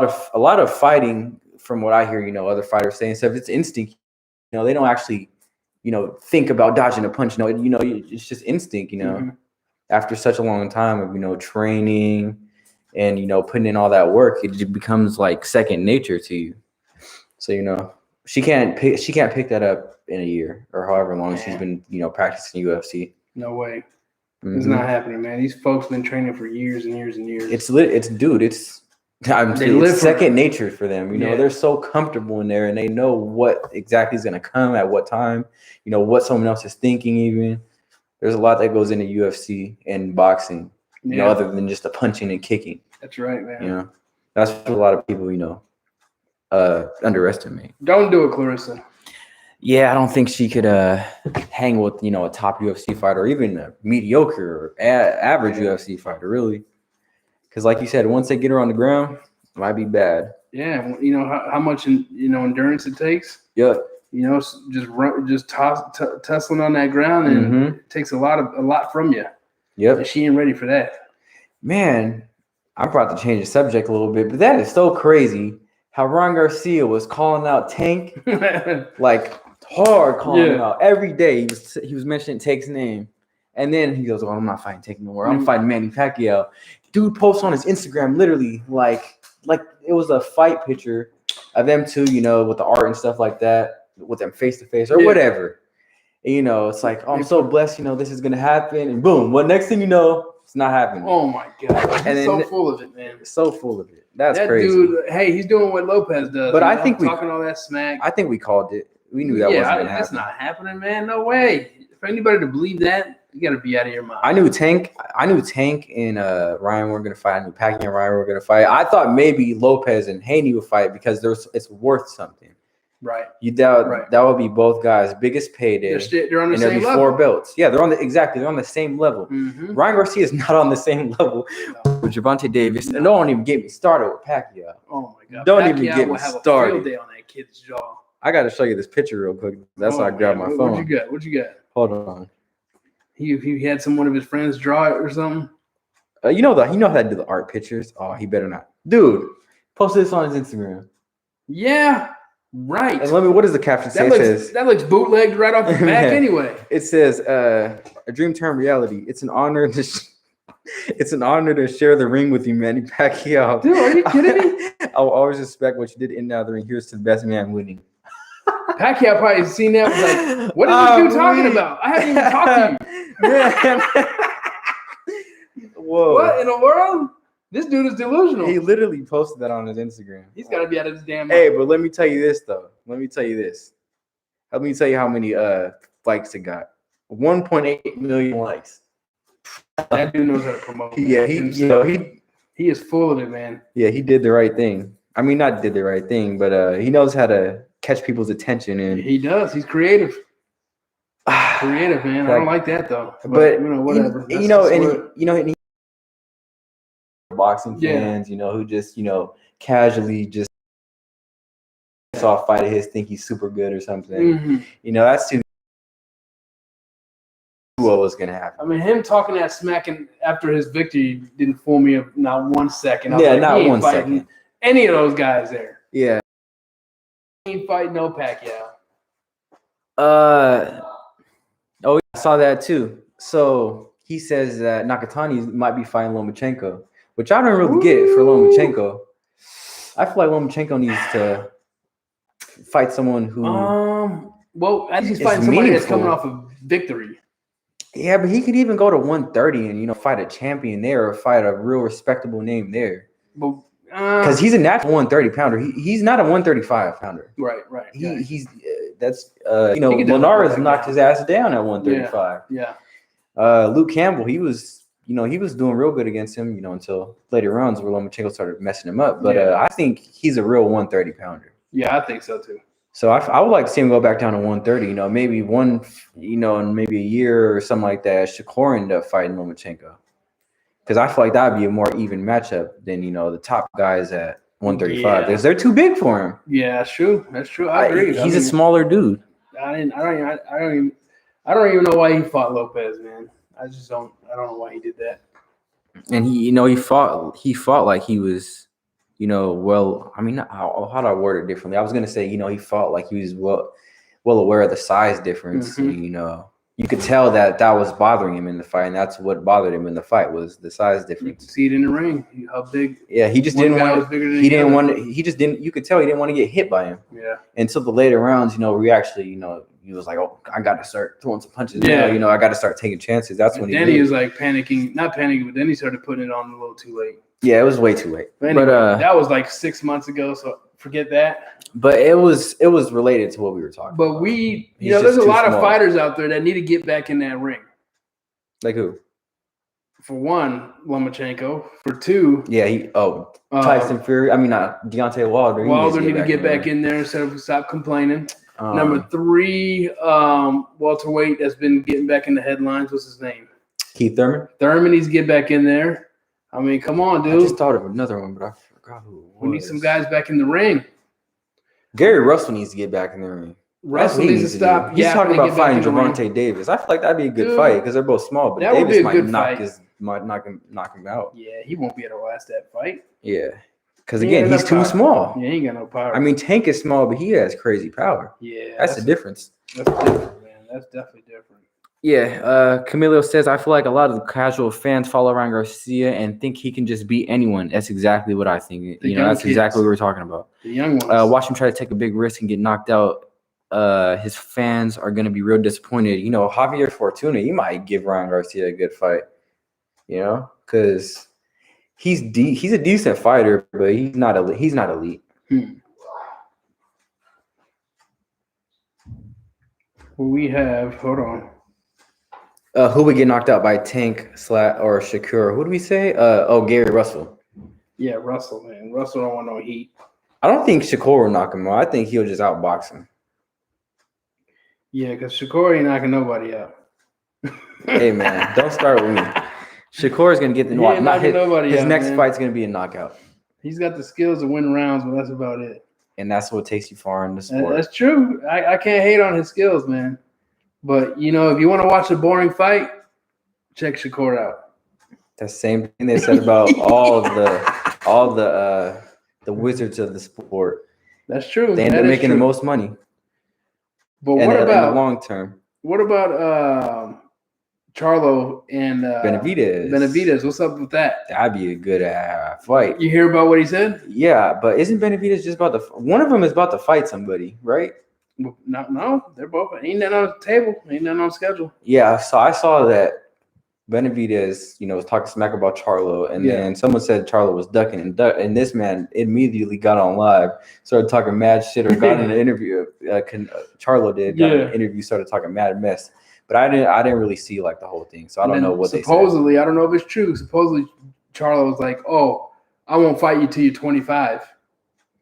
Speaker 3: of fighting, from what I hear, other fighters saying stuff, it's instinct. They don't actually think about dodging a punch. It's just instinct, After such a long time of, training and, putting in all that work, it just becomes like second nature to you. So, she can't pick that up in a year or however long she's been, practicing UFC.
Speaker 2: No way. It's not happening, man. These folks been training for years and years and years.
Speaker 3: It's second nature for them. They're so comfortable in there, and they know what exactly is going to come at what time, what someone else is thinking even. There's a lot that goes into UFC and boxing, other than just the punching and kicking.
Speaker 2: That's right, man.
Speaker 3: That's what a lot of people, underestimate.
Speaker 2: Don't do it, Clarissa.
Speaker 3: Yeah, I don't think she could hang with, a top UFC fighter, or even a mediocre or average UFC fighter, really. Because like you said, once they get her on the ground, it might be bad.
Speaker 2: Yeah, how much endurance it takes.
Speaker 3: Yeah.
Speaker 2: Just tussling on that ground, and it takes a lot from you.
Speaker 3: Yep.
Speaker 2: And she ain't ready for that.
Speaker 3: Man, I'm about to change the subject a little bit, but that is so crazy how Ron Garcia was calling out Tank, like hard calling him out every day. He was mentioning Tank's name. And then he goes, "Oh, I'm not fighting Tank no more. I'm fighting Manny Pacquiao." Dude posts on his Instagram literally like it was a fight picture of them two, with the art and stuff like that, with them face to face or whatever. You know, it's like, oh, I'm so blessed. You know, this is gonna happen, and boom. What next thing you know, it's not happening.
Speaker 2: Oh my God! He's so full of it, man.
Speaker 3: So full of it. That's
Speaker 2: that
Speaker 3: crazy.
Speaker 2: Dude, hey, he's doing what Lopez does.
Speaker 3: But I think
Speaker 2: talking all that smack.
Speaker 3: I think we called it. We knew that wasn't gonna happen.
Speaker 2: That's not happening, man. No way. For anybody to believe that, you got to be out of your mind.
Speaker 3: I knew Tank and Ryan were gonna fight. I knew Pacquiao and Ryan were gonna fight. I thought maybe Lopez and Haney would fight because it's worth something.
Speaker 2: Right.
Speaker 3: You doubt that would be both guys' biggest payday.
Speaker 2: They're on the same level.
Speaker 3: 4 belts. Yeah, they're on the same level.
Speaker 2: Mm-hmm.
Speaker 3: Ryan Garcia is not on the same level with Gervonta Davis. And don't even get me started with Pacquiao.
Speaker 2: Oh my God.
Speaker 3: Don't
Speaker 2: Pacquiao
Speaker 3: even get me
Speaker 2: started.
Speaker 3: started.
Speaker 2: A field day on that kid's jaw.
Speaker 3: I got to show you this picture real quick. That's why I grabbed my phone.
Speaker 2: What you got?
Speaker 3: Hold on.
Speaker 2: He had one of his friends draw it or something.
Speaker 3: You know how to do the art pictures. Oh, he better not, dude. Post this on his Instagram.
Speaker 2: Yeah, right.
Speaker 3: And what does the caption say?
Speaker 2: That looks bootlegged right off the back anyway.
Speaker 3: It says, "A dream turned reality. It's an honor to." It's an honor to share the ring with you, Manny Pacquiao.
Speaker 2: Dude, are you kidding me?
Speaker 3: I'll always respect what you did in and out of the ring. Here's to the best man winning.
Speaker 2: Pacquiao probably seen that. Was like, what is this dude talking about? I haven't even talked to you.
Speaker 3: Whoa!
Speaker 2: What in the world? This dude is delusional.
Speaker 3: He literally posted that on his Instagram.
Speaker 2: He's got to be out of his damn mind.
Speaker 3: Hey, but let me tell you this though. Let me tell you how many likes it got. 1.8 million likes.
Speaker 2: That dude knows how to promote.
Speaker 3: Yeah,
Speaker 2: he is full of it, man.
Speaker 3: Yeah, he did the right thing. I mean, not did the right thing, but he knows how to catch people's attention, and
Speaker 2: he does. He's creative. Creative, man. I don't like that though. But whatever.
Speaker 3: Boxing fans, who just casually just saw a fight of his, think he's super good or something.
Speaker 2: Mm-hmm.
Speaker 3: That's too. What was gonna happen?
Speaker 2: I mean, him talking that smacking after his victory didn't fool me not 1 second.
Speaker 3: Not 1 second.
Speaker 2: Any of those guys there.
Speaker 3: Yeah.
Speaker 2: He ain't fighting no Pacquiao.
Speaker 3: Oh, I saw that too. So he says that Nakatani might be fighting Lomachenko, which I don't really get for Lomachenko. I feel like Lomachenko needs to fight someone who.
Speaker 2: Well, I think he's fighting somebody that's coming off a victory.
Speaker 3: Yeah, but he could even go to 130 and fight a champion there or fight a real respectable name there. Because he's a natural 130 pounder. He's not a 135 pounder.
Speaker 2: Right.
Speaker 3: Linares knocked his ass down at 135.
Speaker 2: Yeah.
Speaker 3: Luke Campbell, he was doing real good against him, until later rounds where Lomachenko started messing him up. But I think he's a real 130 pounder.
Speaker 2: Yeah, I think so too.
Speaker 3: So I would like to see him go back down to 130. Maybe in maybe a year or something like that, Shakur end up fighting Lomachenko. Because I feel like that would be a more even matchup than the top guys at 135. Because they're too big for him.
Speaker 2: Yeah, that's true. I agree.
Speaker 3: He's a smaller dude.
Speaker 2: I don't even know why he fought Lopez, man. I don't know why he did that.
Speaker 3: And he fought like he was. Well, I mean, how do I word it differently? I was gonna say, he fought like he was well aware of the size difference.
Speaker 2: Mm-hmm.
Speaker 3: And, you could tell that was bothering him in the fight, and that's what bothered him in the fight was the size difference.
Speaker 2: You could see it in the ring, how big.
Speaker 3: Yeah, he just didn't want. He didn't want. He just didn't. You could tell he didn't want to get hit by him.
Speaker 2: Yeah.
Speaker 3: Until the later rounds, we actually, he was like, "Oh, I got to start throwing some punches."
Speaker 2: Yeah.
Speaker 3: I got to start taking chances. That's when
Speaker 2: he was like panicking, not panicking, but then he started putting it on a little too late.
Speaker 3: Yeah, it was way too late.
Speaker 2: But anyway, that was like 6 months ago, so forget that.
Speaker 3: But it was related to what we were talking about.
Speaker 2: But there's a lot of fighters out there that need to get back in that ring.
Speaker 3: Like who?
Speaker 2: For one, Lomachenko. For two,
Speaker 3: Tyson Fury. I mean, not Deontay Wilder.
Speaker 2: Wilder need to get back in there instead of stop complaining. Number three, welterweight that's been getting back in the headlines. What's his name?
Speaker 3: Keith Thurman.
Speaker 2: Thurman needs to get back in there. I mean, come on, dude.
Speaker 3: I just thought of another one, but I forgot who it was.
Speaker 2: We need some guys back in the ring.
Speaker 3: Gary Russell needs to get back in the ring.
Speaker 2: Russell needs to stop.
Speaker 3: He's talking about fighting Gervonta Davis. I feel like that'd be a good fight because they're both small, but Davis might knock him out.
Speaker 2: Yeah, he won't be able to last that fight.
Speaker 3: Yeah, because again, he's too small.
Speaker 2: Yeah, he ain't got no power.
Speaker 3: I mean, Tank is small, but he has crazy power.
Speaker 2: Yeah,
Speaker 3: that's the difference.
Speaker 2: That's different, man. That's definitely different.
Speaker 3: Yeah, Camilo says, I feel like a lot of the casual fans follow Ryan Garcia and think he can just beat anyone. That's exactly what I think. That's exactly what we're talking about.
Speaker 2: The young ones.
Speaker 3: Watch him try to take a big risk and get knocked out his fans are gonna be real disappointed. You know, Javier Fortuna, he might give Ryan Garcia a good fight. You know, because he's a decent fighter, but he's not elite. He's not elite.
Speaker 2: We have, hold on.
Speaker 3: Who would get knocked out by Tank or Shakur? Who do we say? Gary Russell.
Speaker 2: Yeah, Russell, man. Russell don't want no heat.
Speaker 3: I don't think Shakur will knock him out. I think he'll just outbox him.
Speaker 2: Yeah, because Shakur ain't knocking nobody out.
Speaker 3: Hey, man, don't start with me. Shakur is going to get the knockout. His next fight's going to be a knockout.
Speaker 2: He's got the skills to win rounds, but that's about it.
Speaker 3: And that's what takes you far in the sport.
Speaker 2: That's true. I can't hate on his skills, man. But, you know, if you want to watch a boring fight, check Shakur out.
Speaker 3: That's the same thing they said about all the wizards of the sport.
Speaker 2: That's true.
Speaker 3: They end up making the most money.
Speaker 2: But what about
Speaker 3: in the long term?
Speaker 2: What about Charlo and
Speaker 3: Benavidez?
Speaker 2: Benavidez, what's up with that?
Speaker 3: That'd be a good fight.
Speaker 2: You hear about what he said?
Speaker 3: Yeah, but isn't Benavidez just about one of them is about to fight somebody, right?
Speaker 2: No, they're both ain't nothing on the table, ain't nothing on schedule.
Speaker 3: Yeah, so I saw that Benavidez, you know, was talking smack about Charlo, and then someone said Charlo was ducking, and this man immediately got on live, started talking mad shit, or got in an interview. Charlo did, got in an interview, started talking mad mess. But I didn't really see like the whole thing, so I don't know what they said.
Speaker 2: Supposedly, I don't know if it's true. Supposedly, Charlo was like, "Oh, I won't fight you till you're 25,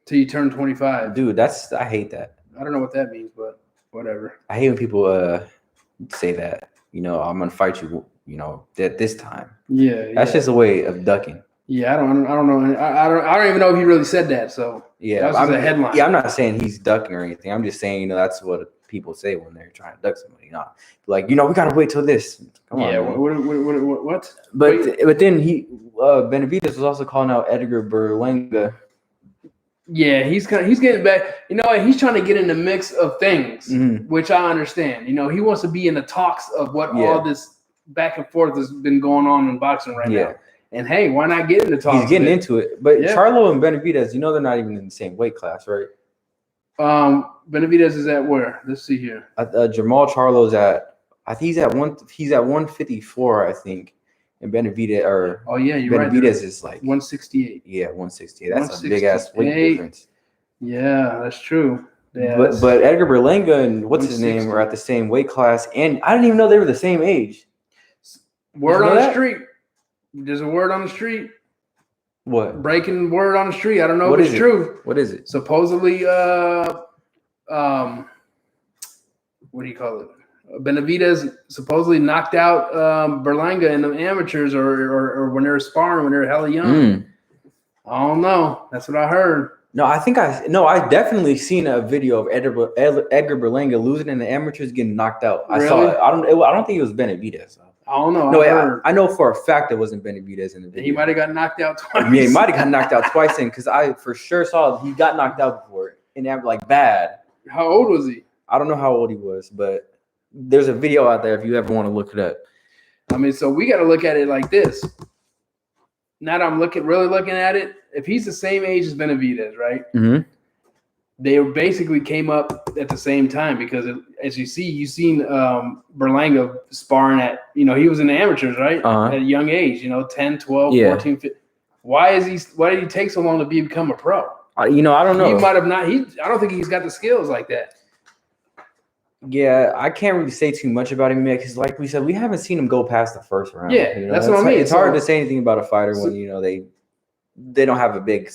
Speaker 2: till you turn 25."
Speaker 3: Dude, I hate that.
Speaker 2: I don't know what that means, but whatever.
Speaker 3: I hate when people say that. You know, I'm gonna fight you. You know, at this time.
Speaker 2: Yeah,
Speaker 3: that's just a way of ducking.
Speaker 2: Yeah, I don't know. I don't even know if he really said that. So
Speaker 3: yeah,
Speaker 2: that's just a headline.
Speaker 3: Yeah, I'm not saying he's ducking or anything. I'm just saying, you know, that's what people say when they're trying to duck somebody. Not like, you know, we gotta wait till this. Come on.
Speaker 2: Yeah. What?
Speaker 3: But then Benavidez was also calling out Edgar Berlanga.
Speaker 2: Yeah, he's getting back. You know, he's trying to get in the mix of things, which I understand. You know, he wants to be in the talks of what all this back and forth has been going on in boxing right now. And hey, why not get into talks?
Speaker 3: He's getting into it. But Charlo and Benavidez, you know, they're not even in the same weight class, right?
Speaker 2: Benavidez is at where? Let's see here.
Speaker 3: Jamal Charlo's I think he's at 154, I think. And Benavidez Benavidez is like
Speaker 2: 168.
Speaker 3: Yeah, 168. That's a big ass weight difference.
Speaker 2: Yeah, that's true. Yeah,
Speaker 3: but Edgar Berlanga and what's his name are at the same weight class, and I didn't even know they were the same age.
Speaker 2: Word on the street. There's a word on the street.
Speaker 3: What?
Speaker 2: Breaking word on the street. I don't know if it's true.
Speaker 3: What is it?
Speaker 2: Supposedly, what do you call it? Benavidez supposedly knocked out Berlanga in the amateurs or when they were sparring when they were hella young. I don't know. That's what I heard.
Speaker 3: No, I definitely seen a video of Edgar Berlanga losing in the amateurs, getting knocked out. I saw it. I don't think it was Benavidez.
Speaker 2: I don't know.
Speaker 3: No, I know for a fact it wasn't Benavidez in the video.
Speaker 2: He might have got knocked out twice.
Speaker 3: Yeah, he might have got knocked out twice because I for sure saw he got knocked out before and that like bad.
Speaker 2: How old was he?
Speaker 3: I don't know how old he was, but there's a video out there if you ever want to look it up.
Speaker 2: I mean, so we got to look at it like this. Now that I'm really looking at it, if he's the same age as Benavidez, right? Mm-hmm. They basically came up at the same time because, as you've seen Berlanga sparring at, you know, he was in the amateurs, right? At a young age, you know, 10, 12, 14, 15. Why did he take so long to become a pro?
Speaker 3: You know, I don't know.
Speaker 2: He might have not. I don't think he's got the skills like that.
Speaker 3: Yeah, I can't really say too much about him because, like we said, we haven't seen him go past the first round.
Speaker 2: Yeah,
Speaker 3: you know?
Speaker 2: that's what I mean.
Speaker 3: It's hard to say anything about a fighter when, you know, they don't have a big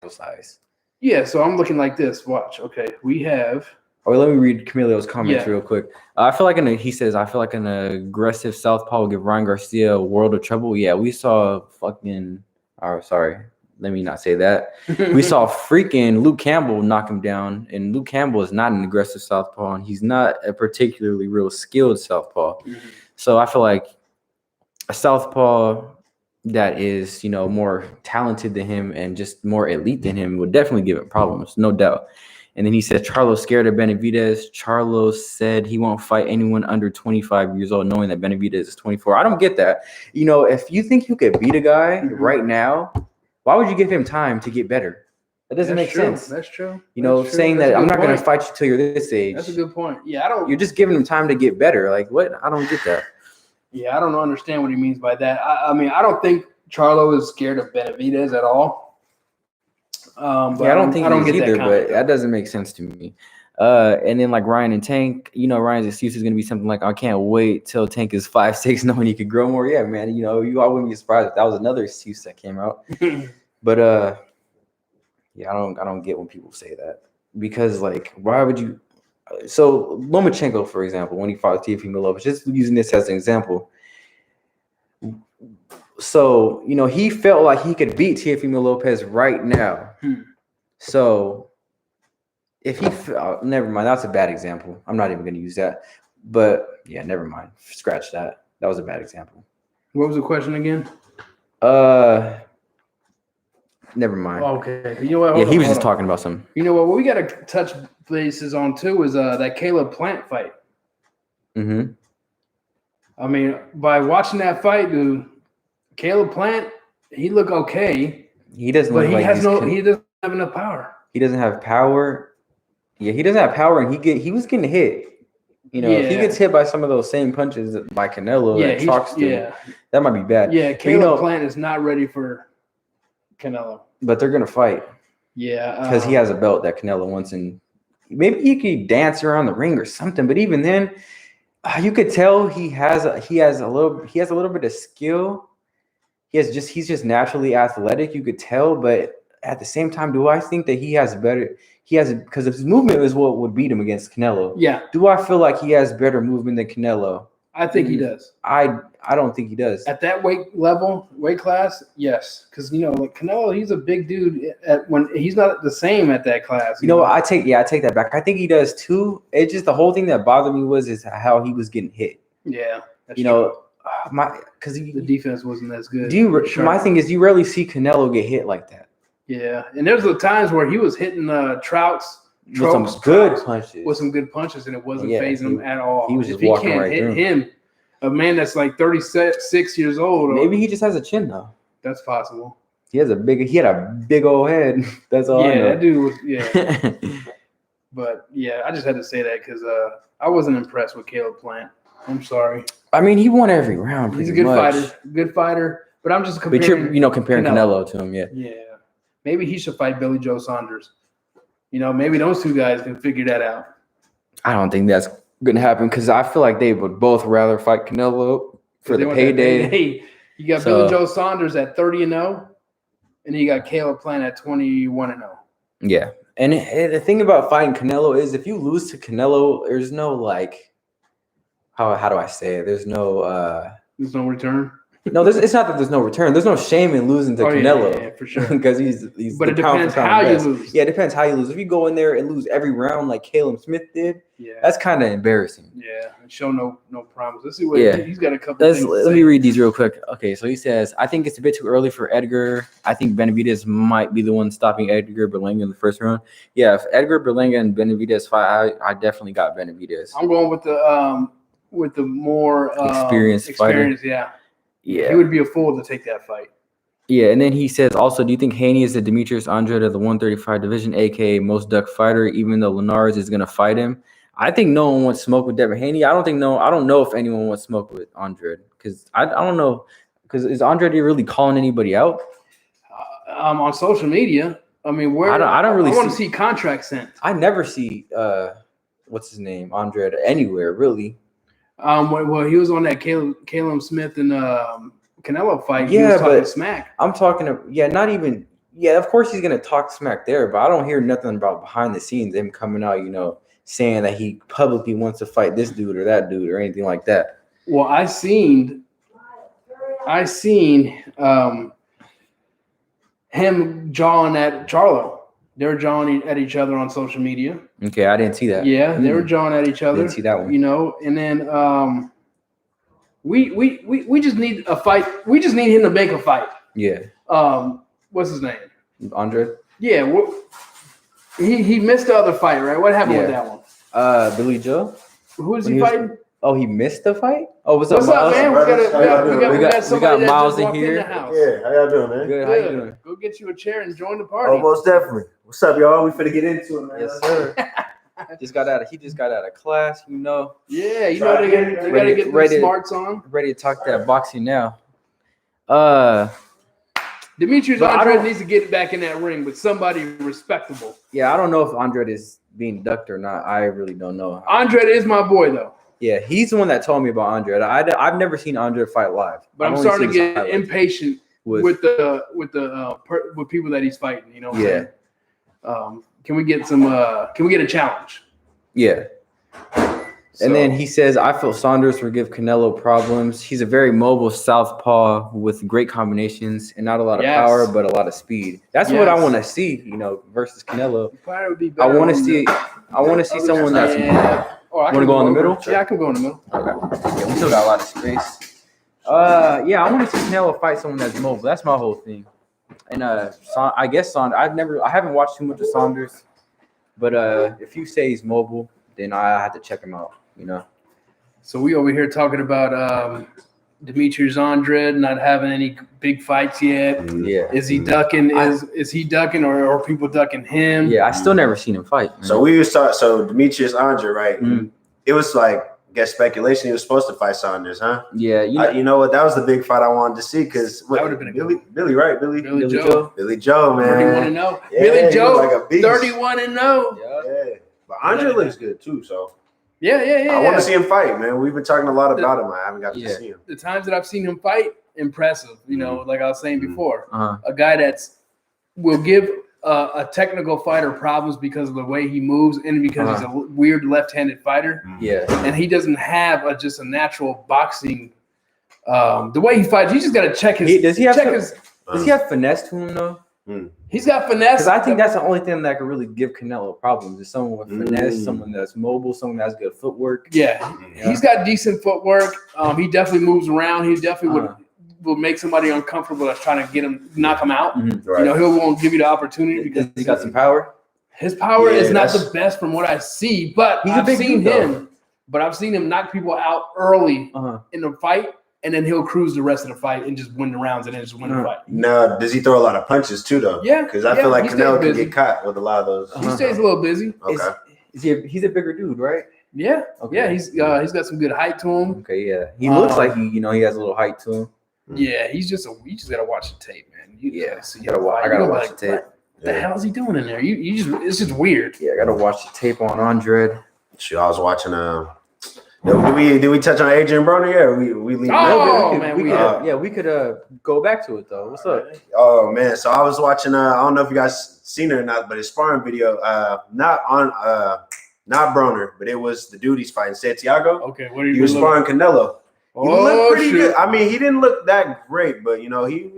Speaker 3: size.
Speaker 2: Yeah, so I'm looking like this. Watch. Okay, we have.
Speaker 3: Oh, let me read Camille's comments real quick. I feel like an aggressive southpaw will give Ryan Garcia a world of trouble. Yeah, we saw fucking. Oh, sorry. Let me not say that. We saw freaking Luke Campbell knock him down, and Luke Campbell is not an aggressive southpaw, and he's not a particularly real skilled southpaw. Mm-hmm. So I feel like a southpaw that is, you know, more talented than him and just more elite than him would definitely give it problems, no doubt. And then he said Charlo's scared of Benavidez. Charlo said he won't fight anyone under 25 years old, knowing that Benavidez is 24. I don't get that. You know, if you think you could beat a guy right now, why would you give him time to get better? That doesn't make sense.
Speaker 2: That's true.
Speaker 3: You know, saying that I'm not going to fight you till you're this age.
Speaker 2: That's a good point. Yeah, I don't.
Speaker 3: You're just giving him time to get better. Like what? I don't get that.
Speaker 2: Yeah, I don't understand what he means by that. I mean, I don't think Charlo is scared of Benavidez at all. But
Speaker 3: I don't think
Speaker 2: I don't
Speaker 3: he is
Speaker 2: get
Speaker 3: either,
Speaker 2: that
Speaker 3: but that doesn't make sense to me. And then like Ryan and Tank, you know, Ryan's excuse is going to be something like, I can't wait till Tank is 5'6", knowing he could grow more. Yeah, man, you know, I wouldn't be surprised if that was another excuse that came out. But yeah, I don't get when people say that, because like, why would you? So Lomachenko, for example, when he fought Teofimo Lopez, just using this as an example. So, you know, he felt like he could beat Teofimo Lopez right now. So if he never mind, that's a bad example. I'm not even going to use that. But yeah, never mind. Scratch that. That was a bad example.
Speaker 2: What was the question again?
Speaker 3: Never mind.
Speaker 2: Okay. You know what?
Speaker 3: Yeah, he was just talking about something.
Speaker 2: You know what we got to touch bases on too is that Caleb Plant fight.
Speaker 3: Mm-hmm.
Speaker 2: I mean, by watching that fight, dude, Caleb Plant, he looked okay.
Speaker 3: He doesn't,
Speaker 2: but
Speaker 3: look
Speaker 2: he
Speaker 3: like
Speaker 2: he doesn't have enough power.
Speaker 3: He doesn't have power. Yeah, he doesn't have power, and he was getting hit. You know, if he gets hit by some of those same punches by Canelo, that might be bad.
Speaker 2: Yeah, Caleb Plant is not ready for Canelo.
Speaker 3: But they're gonna fight. Yeah, because he has a belt that Canelo wants, and maybe he could dance around the ring or something. But even then, you could tell he has a little bit of skill. He's just naturally athletic. You could tell, but at the same time, do I think that because his movement is what would beat him against Canelo? Yeah. Do I feel like he has better movement than Canelo?
Speaker 2: I think he does.
Speaker 3: I don't think he does.
Speaker 2: At that weight class, yes. Because, you know, like Canelo, he's a big dude when he's not the same at that class.
Speaker 3: You know what? I take that back. I think he does too. It's just the whole thing that bothered me is how he was getting hit.
Speaker 2: Yeah.
Speaker 3: You know, because
Speaker 2: the defense wasn't as good.
Speaker 3: My thing is, you rarely see Canelo get hit like that.
Speaker 2: Yeah, and there's the times where he was hitting Trout's
Speaker 3: with some good punches,
Speaker 2: and it wasn't phasing him at all.
Speaker 3: He was just walking right through
Speaker 2: him, a man that's like 36 years old.
Speaker 3: Maybe he just has a chin though.
Speaker 2: That's possible.
Speaker 3: He had a big old head. That's all. I know.
Speaker 2: That dude was. Yeah. But yeah, I just had to say that because I wasn't impressed with Caleb Plant. I'm sorry.
Speaker 3: I mean, he won every round.
Speaker 2: He's a good fighter. But I'm just comparing.
Speaker 3: But you're comparing Canelo to him, yeah.
Speaker 2: Yeah. Maybe he should fight Billy Joe Saunders. You know, maybe those two guys can figure that out.
Speaker 3: I don't think that's going to happen because I feel like they would both rather fight Canelo for the payday.
Speaker 2: You got Billy Joe Saunders at 30-0, and you got Caleb Plant at 21-0.
Speaker 3: Yeah. And the thing about fighting Canelo is if you lose to Canelo, there's no like, how do I say it? There's no
Speaker 2: return.
Speaker 3: No, it's not that there's no return. There's no shame in losing to Canelo.
Speaker 2: Yeah, for sure.
Speaker 3: Because he's
Speaker 2: but it depends how you lose.
Speaker 3: Yeah, it depends how you lose. If you go in there and lose every round like Caleb Smith did, that's kind of embarrassing.
Speaker 2: Yeah, and show no promise. Let's see what he's got a couple things.
Speaker 3: Let me read these real quick. Okay, so he says, I think it's a bit too early for Edgar. I think Benavidez might be the one stopping Edgar Berlanga in the first round. Yeah, if Edgar Berlanga and Benavidez fight, I definitely got Benavidez.
Speaker 2: I'm going with the more
Speaker 3: experienced fighter.
Speaker 2: Yeah, he would be a fool to take that fight.
Speaker 3: Yeah, and then he says, also, do you think Haney is the Demetrius Andrade of the 135 division, a.k.a. most duck fighter, even though Linares is going to fight him? I think no one wants smoke with Devin Haney. I don't know if anyone wants smoke with Andrade because I don't know. Because is Andrade really calling anybody out?
Speaker 2: On social media. I mean, where I want to see contracts sent.
Speaker 3: I never see what's his name, Andrade, anywhere really.
Speaker 2: Well, he was on that Caleb Smith and Canelo fight.
Speaker 3: Yeah,
Speaker 2: he was talking smack.
Speaker 3: I'm talking not even. Yeah, of course he's gonna talk smack there, but I don't hear nothing about behind the scenes him coming out, saying that he publicly wants to fight this dude or that dude or anything like that.
Speaker 2: Well, I seen him jawing at Charlo. They were jawing at each other on social media.
Speaker 3: Okay, I didn't see that.
Speaker 2: Yeah, they were jawing at each other.
Speaker 3: Didn't see that one.
Speaker 2: And then we just need a fight. We just need him to make a fight.
Speaker 3: Yeah.
Speaker 2: What's his name?
Speaker 3: Andrade?
Speaker 2: Yeah. He missed the other fight, right? What happened with that one?
Speaker 3: Billy Joe.
Speaker 2: Who is he fighting?
Speaker 3: Oh, he missed the fight? Oh, what's
Speaker 2: What's
Speaker 3: up,
Speaker 2: up,
Speaker 3: Miles?
Speaker 2: man? We got somebody that
Speaker 3: Miles
Speaker 2: just
Speaker 3: in
Speaker 2: walked in
Speaker 3: here.
Speaker 2: the house.
Speaker 5: Yeah, how y'all doing, man?
Speaker 3: Good. How you doing?
Speaker 2: Go get you a chair and join the party.
Speaker 5: Oh, most definitely. What's up, y'all? We finna get into it, man.
Speaker 3: Yes, sir. He just got out of class, you know.
Speaker 2: Yeah, you know they gotta get their smarts on.
Speaker 3: Ready to talk that boxing now.
Speaker 2: Demetrius
Speaker 3: But I
Speaker 2: Andrade
Speaker 3: don't-
Speaker 2: needs to get back in that ring with somebody respectable.
Speaker 3: Yeah, I don't know if Andrade is being ducked or not. I really don't know.
Speaker 2: Andrade is my boy though.
Speaker 3: Yeah, he's the one that told me about Andrade. I've never seen Andrade fight live.
Speaker 2: But I'm
Speaker 3: I've only
Speaker 2: starting to
Speaker 3: seen his
Speaker 2: get
Speaker 3: highlights
Speaker 2: impatient with people that he's fighting. You know what I'm
Speaker 3: Yeah.
Speaker 2: saying? Can we get a challenge?
Speaker 3: Yeah. And then he says, I feel Saunders will give Canelo problems. He's a very mobile southpaw with great combinations and not a lot of power, but a lot of speed. That's what I want to see, versus Canelo.
Speaker 2: Probably would be
Speaker 3: I
Speaker 2: better
Speaker 3: want to
Speaker 2: on
Speaker 3: see. I want to see someone that's.
Speaker 2: Oh, I
Speaker 3: Want
Speaker 2: can
Speaker 3: to go in the
Speaker 2: over.
Speaker 3: middle?
Speaker 2: Yeah, I can go in the middle.
Speaker 3: Okay. Yeah, we still got a lot of space. Yeah, I want to see Canelo fight someone that's mobile. That's my whole thing. And I guess Saunders. I haven't watched too much of Saunders, but if you say he's mobile, then I have to check him out.
Speaker 2: So we over here talking about Demetrius Andrade not having any big fights yet.
Speaker 3: Yeah.
Speaker 2: Is he ducking? Is he ducking or are people ducking him?
Speaker 3: Yeah, I still never seen him fight. Man.
Speaker 5: So we was talking. So Demetrius Andrade, right?
Speaker 3: Mhm.
Speaker 5: It was like, I guess speculation. He was supposed to fight Saunders, huh?
Speaker 3: Yeah,
Speaker 5: You know what? That was the big fight I wanted to see because
Speaker 2: That would've been a good
Speaker 5: Billy, right? Billy
Speaker 2: Joe.
Speaker 5: Billy Joe, man.
Speaker 2: 31-0.
Speaker 5: Yeah,
Speaker 2: Billy
Speaker 5: he
Speaker 2: Joe,
Speaker 5: was like a beast.
Speaker 2: 31-0.
Speaker 5: Yeah, but Andre looks good too. So
Speaker 2: Yeah.
Speaker 5: I want to see him fight, man. We've been talking a lot about him. I haven't got to
Speaker 3: Yeah.
Speaker 5: see him.
Speaker 2: The times that I've seen him fight, impressive. Like I was saying before,
Speaker 3: Uh-huh.
Speaker 2: a guy will give a technical fighter problems because of the way he moves and because he's a weird left-handed fighter.
Speaker 3: Yeah.
Speaker 2: And he doesn't have just a natural boxing. The way he fights, you just got to check his.
Speaker 3: Does he have
Speaker 2: his?
Speaker 3: Does he have finesse to him though?
Speaker 2: He's got finesse.
Speaker 3: Because I think that's the only thing that could really give Canelo problems is someone with finesse, someone that's mobile, someone that's good footwork.
Speaker 2: Yeah, he's got decent footwork. He definitely moves around. He definitely will make somebody uncomfortable that's trying to knock him out.
Speaker 5: Right.
Speaker 2: He won't give you the opportunity because
Speaker 3: he got some power.
Speaker 2: His power is not
Speaker 5: that's-
Speaker 2: the best from what I see, but
Speaker 3: He's a
Speaker 2: I've
Speaker 3: big
Speaker 2: seen
Speaker 3: dude,
Speaker 2: him. But I've seen him knock people out early
Speaker 3: Uh-huh.
Speaker 2: in the fight, and then he'll cruise the rest of the fight and just win the rounds and then just win the fight.
Speaker 5: Now, does he throw a lot of punches too, though?
Speaker 2: Yeah,
Speaker 5: because I feel like
Speaker 2: he stays
Speaker 5: Canelo can
Speaker 2: busy.
Speaker 5: get caught with a lot of those.
Speaker 2: He stays a little busy.
Speaker 5: Okay.
Speaker 3: He's a bigger dude, right?
Speaker 2: Yeah,
Speaker 3: Okay.
Speaker 2: yeah. He's got some good height to him.
Speaker 3: Okay, yeah. He looks like he has a little height to him.
Speaker 2: Yeah, you just gotta watch the tape, man.
Speaker 3: I gotta watch the tape.
Speaker 2: What the hell is he doing in there? It's just weird.
Speaker 3: Yeah, I gotta watch the tape on Andrade.
Speaker 5: Shoot, I was watching. Did we touch on Adrian Broner? Yeah, we leave.
Speaker 2: Oh, man,
Speaker 3: we could go back to it though. What's up?
Speaker 5: Oh man, so I was watching. I don't know if you guys seen it or not, but his sparring video. Not Broner, but it was the dude he's fighting, Santiago.
Speaker 2: Okay, what are you?
Speaker 5: He was sparring Canelo. He looked pretty
Speaker 2: shoot.
Speaker 5: good. I mean, he didn't look that great, but he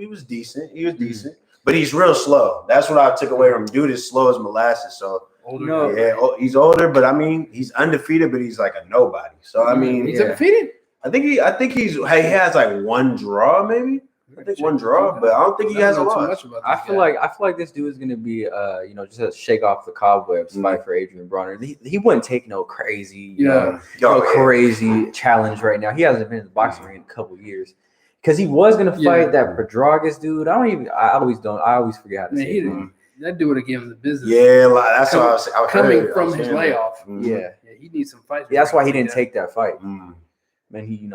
Speaker 5: was decent. He was decent, but he's real slow. That's what I took away from him. Dude is slow as molasses. So
Speaker 2: Older.
Speaker 5: yeah, he's older, but I mean, he's undefeated, but he's like a nobody. So I mean,
Speaker 2: He's undefeated.
Speaker 5: I think he has like one draw, maybe. I think one draw, but I don't think he has a lot.
Speaker 3: I feel like this dude is gonna be just a shake off the cobwebs fight for Adrian Broner. He wouldn't take no crazy crazy challenge right now. He hasn't been in the boxing ring in a couple years. Because he was gonna fight that Pedragas dude. I always forget how to say his name.
Speaker 2: That dude would have given him the business.
Speaker 5: Yeah, that's what I was
Speaker 2: coming from his layoff.
Speaker 3: Yeah,
Speaker 2: he needs some fights.
Speaker 3: Yeah, that's why he didn't take that fight. Man, he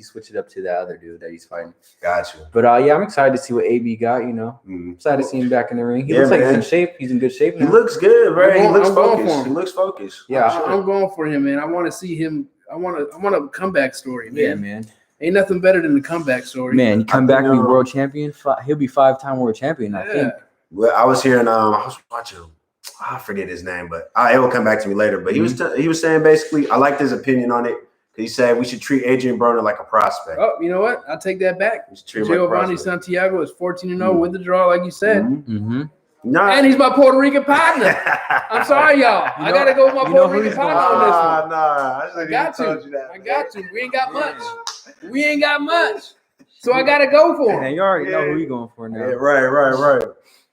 Speaker 3: switched it up to that other dude that he's fighting.
Speaker 5: Got you.
Speaker 3: But I'm excited to see what AB got. Excited to see him back in the ring. He looks like he's in shape. He's in good shape now.
Speaker 5: He looks good, right? He looks focused.
Speaker 3: Yeah,
Speaker 2: I'm going for him, man. I want to see him. I want a comeback story, man.
Speaker 3: Yeah, man.
Speaker 2: Ain't nothing better than the comeback story.
Speaker 3: Man, you come back and be world champion. He'll be 5-time world champion, I think.
Speaker 5: Well, I was hearing. I was watching. I forget his name, but it will come back to me later. But he was saying basically, I liked his opinion on it. He said we should treat Adrian Broner like a prospect.
Speaker 2: Oh, you know what? I'll take that back. Giovanni Santiago is 14-0 with the draw, like you said. And he's my Puerto Rican partner. I'm sorry, y'all. I got to go with my Puerto Rican partner on this one.
Speaker 5: I
Speaker 2: got to. We ain't got much. So I got to go for him.
Speaker 3: Man, you already know who you're going for now.
Speaker 5: Yeah, right.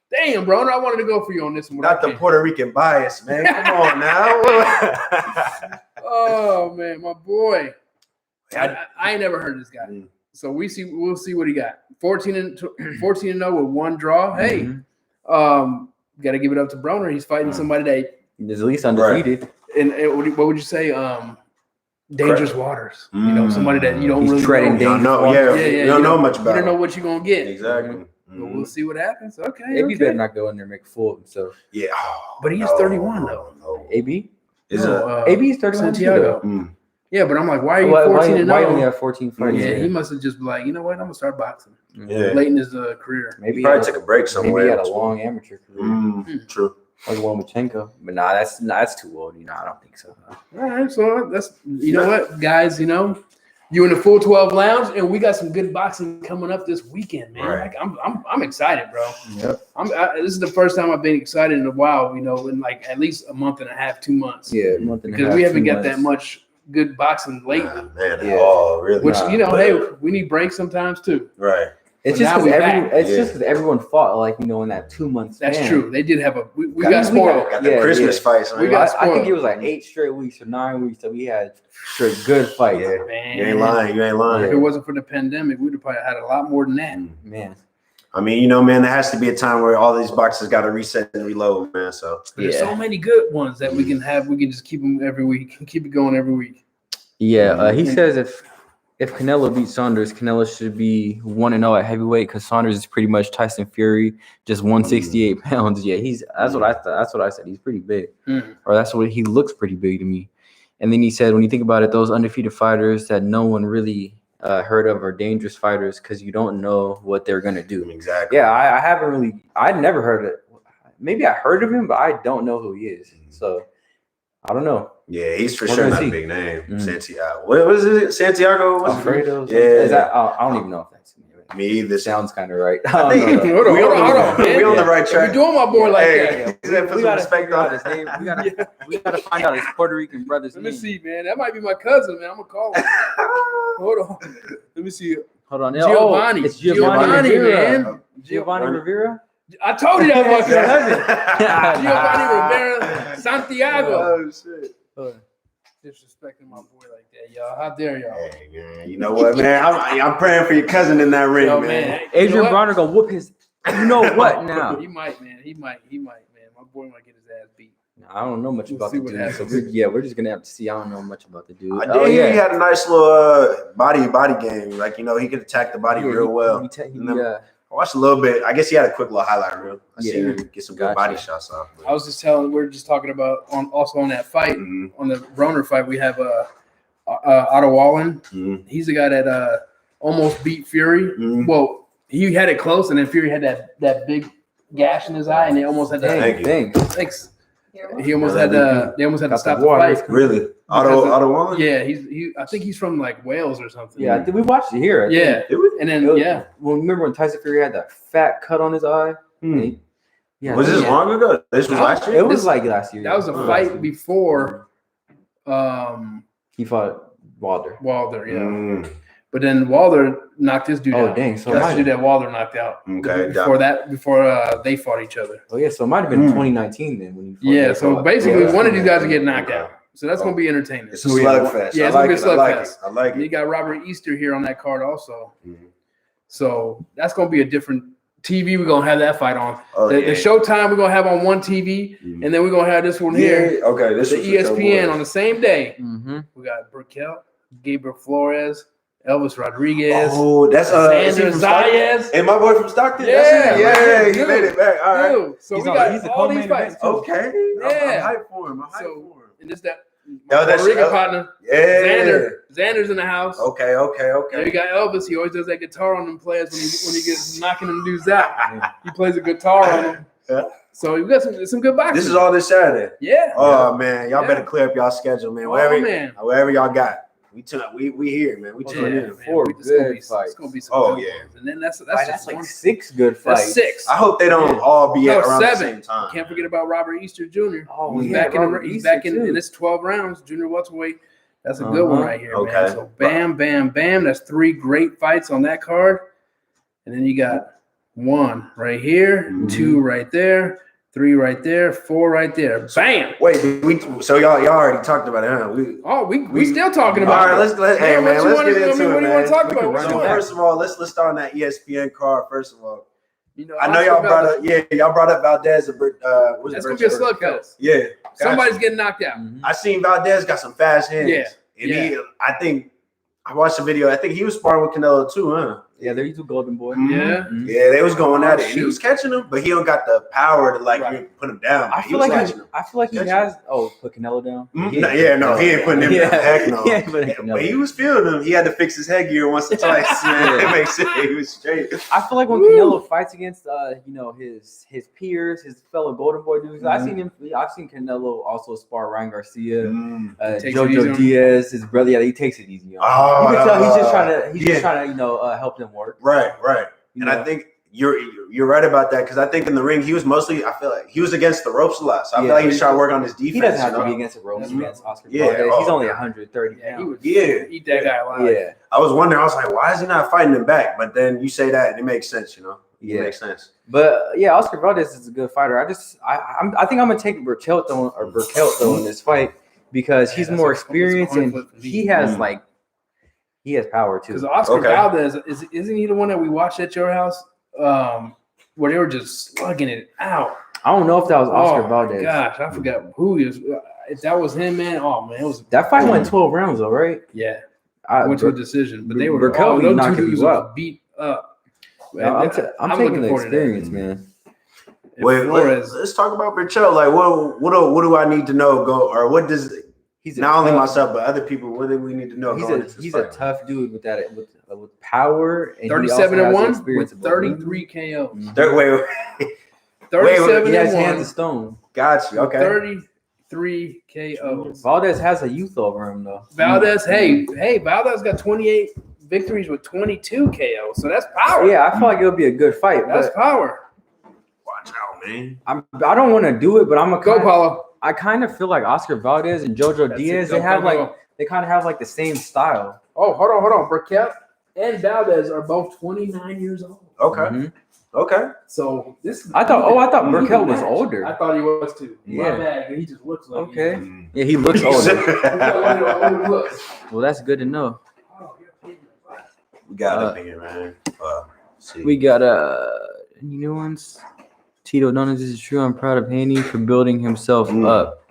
Speaker 2: Damn, bro. I wanted to go for you on this one.
Speaker 5: Not the Puerto Rican bias, man. Come on now.
Speaker 2: Oh, man, my boy. I ain't never heard of this guy.
Speaker 5: Mm.
Speaker 2: So we'll see what he got. 14-0 with one draw. Hey, got to give it up to Broner. He's fighting somebody that
Speaker 3: He's at least undefeated.
Speaker 2: and what would you say? Dangerous waters. You know, somebody that you don't
Speaker 3: He's
Speaker 2: really
Speaker 3: treading
Speaker 2: know.
Speaker 3: dangerous
Speaker 5: No,
Speaker 3: waters.
Speaker 5: yeah, you don't know much about
Speaker 2: You don't know
Speaker 5: him.
Speaker 2: what you're gonna get.
Speaker 5: Exactly.
Speaker 2: But we'll see what happens. Okay.
Speaker 3: AB
Speaker 2: okay.
Speaker 3: better not go in there and make a fool of himself.
Speaker 5: Yeah.
Speaker 2: But he is 31 though.
Speaker 5: No.
Speaker 3: AB?
Speaker 5: Is
Speaker 3: AB is 31
Speaker 2: Santiago.
Speaker 3: too.
Speaker 2: Yeah, but I'm like, why are you
Speaker 3: Why
Speaker 2: 14-0?
Speaker 3: why only have 14 fights?
Speaker 2: Yeah, he must have just been like, you know what? I'm gonna start boxing
Speaker 5: Yeah.
Speaker 2: late in his career.
Speaker 3: Maybe
Speaker 5: He probably took a break somewhere.
Speaker 3: Maybe he had a long amateur career.
Speaker 5: True.
Speaker 3: Like Lomachenko. But nah, that's too old. I don't think so.
Speaker 2: All right, so that's know what, guys, you in the full 12 lounge, and we got some good boxing coming up this weekend, man.
Speaker 5: Right.
Speaker 2: Like, I'm excited, bro.
Speaker 3: Yep.
Speaker 2: This is the first time I've been excited in a while. In like at least a month and a half, 2 months.
Speaker 3: Yeah, a month and a half.
Speaker 2: Because we haven't
Speaker 3: 2
Speaker 2: got that
Speaker 3: months.
Speaker 2: much good boxing lately.
Speaker 5: Man,
Speaker 3: Yeah.
Speaker 5: oh, really?
Speaker 2: Which hey,
Speaker 5: But-
Speaker 2: we need breaks sometimes too.
Speaker 5: right.
Speaker 3: It's
Speaker 2: But
Speaker 3: just
Speaker 2: now we
Speaker 3: because
Speaker 2: back.
Speaker 3: everyone fought in that 2 months.
Speaker 2: That's
Speaker 3: span.
Speaker 2: true. They did have we
Speaker 3: I
Speaker 2: got
Speaker 3: mean, we
Speaker 2: spoiled.
Speaker 5: Got the
Speaker 3: Yeah,
Speaker 5: Christmas
Speaker 3: yeah.
Speaker 5: fights.
Speaker 2: We got
Speaker 3: I think
Speaker 2: spoiled.
Speaker 3: it was like 8 straight weeks or 9 weeks that we had straight good fights.
Speaker 5: Yeah.
Speaker 2: Man.
Speaker 5: You ain't lying. You ain't
Speaker 2: If
Speaker 5: lying.
Speaker 2: it wasn't for the pandemic, we'd have probably had a lot more than that.
Speaker 3: Man.
Speaker 5: I mean, man, there has to be a time where all these boxes got to reset and reload, man. So
Speaker 2: There's so many good ones that we can have. We can just keep them every week. Keep it going every week.
Speaker 3: Yeah, he says if Canelo beats Saunders, Canelo should be 1-0 at heavyweight because Saunders is pretty much Tyson Fury, just 168 pounds. Yeah, that's what I thought. That's what I said. He's pretty big, or that's what he looks pretty big to me. And then he said, when you think about it, those undefeated fighters that no one really heard of are dangerous fighters because you don't know what they're gonna do.
Speaker 5: exactly.
Speaker 3: Yeah, I haven't really. I'd never heard of it. Maybe I heard of him, but I don't know who he is. So I don't know.
Speaker 5: Yeah, he's for
Speaker 3: What
Speaker 5: sure
Speaker 3: is
Speaker 5: not
Speaker 3: he?
Speaker 5: a big name.
Speaker 3: Mm.
Speaker 5: Santiago. What was it? Santiago? What's his name?
Speaker 3: Alfredo?
Speaker 5: Yeah.
Speaker 3: Is that, I don't even know if that's
Speaker 5: Me either.
Speaker 3: It sounds kind of right.
Speaker 5: I think
Speaker 3: don't know.
Speaker 2: Hold on,
Speaker 5: we
Speaker 2: hold on, man.
Speaker 5: We on the
Speaker 3: Yeah.
Speaker 5: right
Speaker 2: If
Speaker 5: track.
Speaker 2: you're doing my boy like
Speaker 5: Hey,
Speaker 2: that.
Speaker 5: he's gonna put
Speaker 3: We
Speaker 5: some
Speaker 3: gotta
Speaker 5: respect
Speaker 3: figure out
Speaker 5: on
Speaker 3: his name. We gotta find out his Puerto Rican brother's
Speaker 2: Let me
Speaker 3: name.
Speaker 2: see, man. That might be my cousin, man. I'm gonna call him. Hold on. Let me see.
Speaker 3: Hold on.
Speaker 2: Giovanni.
Speaker 3: It's Giovanni
Speaker 2: Giovanni,
Speaker 3: Rivera.
Speaker 2: man.
Speaker 3: Giovanni Rivera?
Speaker 2: I told you that was my cousin.
Speaker 3: Nah.
Speaker 2: Giovanni Rivera Santiago.
Speaker 5: Oh shit.
Speaker 2: Disrespecting my boy like that, y'all. How dare y'all?
Speaker 5: Hey man, you know what, man? I'm praying for your cousin in that ring,
Speaker 2: Yo,
Speaker 5: man.
Speaker 3: Adrian
Speaker 2: you know what?
Speaker 3: Bronner gonna whoop his. You know what now?
Speaker 2: He might, man. He might, man. My boy might get his ass beat.
Speaker 3: I don't know much
Speaker 2: We'll
Speaker 3: about
Speaker 2: see
Speaker 3: the
Speaker 2: what
Speaker 3: dude. So
Speaker 2: happens.
Speaker 3: we're just gonna have to see. I don't know much about the dude.
Speaker 5: I did hear he had a nice little body game. Like, he could attack the body real well. I watched a little bit. I guess he had a quick little highlight reel. I seen him get some good body shots off.
Speaker 2: I was just we're just talking about on that fight, on the Broner fight, we have Otto Wallen. He's the guy that almost beat Fury. Well, he had it close, and then Fury had that big gash in his eye, and they almost had to. Thanks. He almost had to. They almost had to stop the fight.
Speaker 5: Really? Otto Wallen?
Speaker 2: Yeah, I think he's from like Wales or something.
Speaker 3: Yeah, I think we watched it here.
Speaker 2: Yeah, and then
Speaker 3: Well, remember when Tyson Fury had that fat cut on his eye?
Speaker 5: Was this long ago? This was last year?
Speaker 3: It was like last year.
Speaker 2: That was a fight before.
Speaker 3: He fought Wilder.
Speaker 2: Yeah. But then Wilder knocked his dude out.
Speaker 3: Oh dang! So
Speaker 2: that's the dude that Wilder knocked out.
Speaker 5: Okay.
Speaker 2: Before they fought each other.
Speaker 3: Oh yeah, so it might have been 2019 then when he fought.
Speaker 2: So basically one of these guys will get knocked out. So that's going to be entertaining.
Speaker 5: It's a slugfest.
Speaker 2: Yeah, it's going to be a slugfest.
Speaker 5: I like it.
Speaker 2: You got Robert Easter here on that card also. So that's going to be a different TV. We're going to have that fight on. The Showtime we're going to have on one TV, and then we're going to have this one here.
Speaker 5: Okay, this
Speaker 2: the ESPN on the same day.
Speaker 3: Mm-hmm.
Speaker 2: We got Burkell, Gabriel Flores, Elvis Rodriguez.
Speaker 5: Oh, that's
Speaker 2: Sandra Zayas.
Speaker 5: And my boy from Stockton.
Speaker 2: Yeah,
Speaker 5: yeah, he
Speaker 2: dude.
Speaker 5: made it back. All right.
Speaker 2: Dude. So we got all these fights.
Speaker 5: Okay.
Speaker 2: Yeah.
Speaker 5: I'm hyped for him.
Speaker 2: And this that
Speaker 5: that's
Speaker 2: Puerto Rican partner.
Speaker 5: Yeah.
Speaker 2: Xander's in the house.
Speaker 5: Okay.
Speaker 2: There you got Elvis. He always does that guitar on them players when he gets knocking them dudes out. He plays a guitar on them.
Speaker 5: Yeah.
Speaker 2: So we got some good boxing.
Speaker 5: This is all this Saturday.
Speaker 2: Yeah.
Speaker 5: Oh man, y'all better clear up y'all schedule, man. Wherever y'all got. We here, man. We tune in.
Speaker 3: Four good fights.
Speaker 2: It's gonna be some good ones. And then that's
Speaker 3: like 6 good fights.
Speaker 2: That's 6.
Speaker 5: I hope they don't all be around
Speaker 2: 7.
Speaker 5: the same time.
Speaker 2: Can't forget about Robert Easter Jr.
Speaker 3: Oh,
Speaker 2: He's back in it's 12 rounds, junior welterweight. That's a good one right here, man. So bam, bam, bam. That's 3 great fights on that card. And then you got 1 right here, 2 right there, 3 right there, 4 right there. Bam.
Speaker 5: Wait, so y'all already talked about it, huh?
Speaker 2: We still talking about
Speaker 5: all right,
Speaker 2: it.
Speaker 5: hey man, let's get into it,
Speaker 2: what do you want to talk about?
Speaker 5: So first of all, let's start on that ESPN card. First of all, I know
Speaker 2: Oscar
Speaker 5: y'all brought
Speaker 2: Valdez.
Speaker 5: up y'all brought up Valdez.
Speaker 2: That's gonna be a slugfest.
Speaker 5: Yeah,
Speaker 2: Somebody's getting knocked out.
Speaker 5: I seen Valdez got some fast hands.
Speaker 2: Yeah,
Speaker 5: I think I watched the video. I think he was sparring with Canelo too, huh?
Speaker 3: Yeah, there you go, Golden Boy.
Speaker 2: Yeah.
Speaker 5: Yeah, they was going at it. He was catching him, but he don't got the power to put him down.
Speaker 3: I feel like he has. Oh, put Canelo down.
Speaker 5: He ain't putting him down. Heck no. But he was feeling him. He had to fix his headgear once or twice. It makes it. He was straight.
Speaker 3: I feel like when Canelo fights against his peers, his fellow Golden Boy dudes. I've seen Canelo also spar Ryan Garcia, Jojo Diaz, his brother. Yeah, he takes it easy. You can tell he's just trying to help them work.
Speaker 5: Right. And I think you're right about that because I think in the ring he was mostly. I feel like he was against the ropes a lot, so I feel like he's trying to work on his defense.
Speaker 3: He doesn't have to be against the ropes against Oscar Valdez. He's only 130
Speaker 2: Yeah, he
Speaker 3: pounds.
Speaker 2: would eat that guy alive.
Speaker 3: Yeah.
Speaker 5: I was wondering. I was like, why is he not fighting him back? But then you say that, and it makes sense. It makes sense.
Speaker 3: But yeah, Oscar Valdez is a good fighter. I think I'm gonna take Burkelt though in this fight because he's more experienced and he has he has power too.
Speaker 2: Because Oscar Valdez isn't he the one that we watched at your house? Where they were just slugging it out.
Speaker 3: I don't know if that was Oscar Valdez.
Speaker 2: Gosh, I forgot who he was. If that was him, man. Oh man, it was
Speaker 3: that fight went 12 rounds though, right?
Speaker 2: Yeah, went to a decision, but they were
Speaker 3: Burkelt knocking
Speaker 2: dudes
Speaker 3: you out,
Speaker 2: beat up.
Speaker 3: I'm taking the experience, man.
Speaker 5: Wait, let's talk about Burchell. Like, what do I need to know? What does not only myself but other people? What do we need to know?
Speaker 3: He's a tough dude with that with power. And
Speaker 2: 37-1 with 33 KOs.
Speaker 5: Wait.
Speaker 2: 37
Speaker 5: he
Speaker 3: has hands of stone.
Speaker 5: Got you. Okay.
Speaker 2: 33 KOs.
Speaker 3: Valdez has a youth over him though.
Speaker 2: Valdez, Valdez got 28 victories with 22 KOs. So that's power.
Speaker 3: Yeah, I feel like it'll be a good fight.
Speaker 2: That's power.
Speaker 5: Watch out, man.
Speaker 3: I don't want to do it, but I'm a
Speaker 2: go, Paulo.
Speaker 3: I kind of feel like Oscar Valdez and Jojo Diaz. They kind of have the same style.
Speaker 2: Oh, hold on. Burkett and Valdez are both 29 years old.
Speaker 5: Okay.
Speaker 3: Mm-hmm.
Speaker 5: Okay.
Speaker 2: So this.
Speaker 3: I thought Burkett was older.
Speaker 2: I thought he was too.
Speaker 3: Yeah.
Speaker 2: My bad. He just looks like.
Speaker 3: Okay. Yeah, he looks older. Well, that's good to know.
Speaker 5: We got it, man.
Speaker 3: We got any new ones. Tito, none of this is true. I'm proud of Haney for building himself up.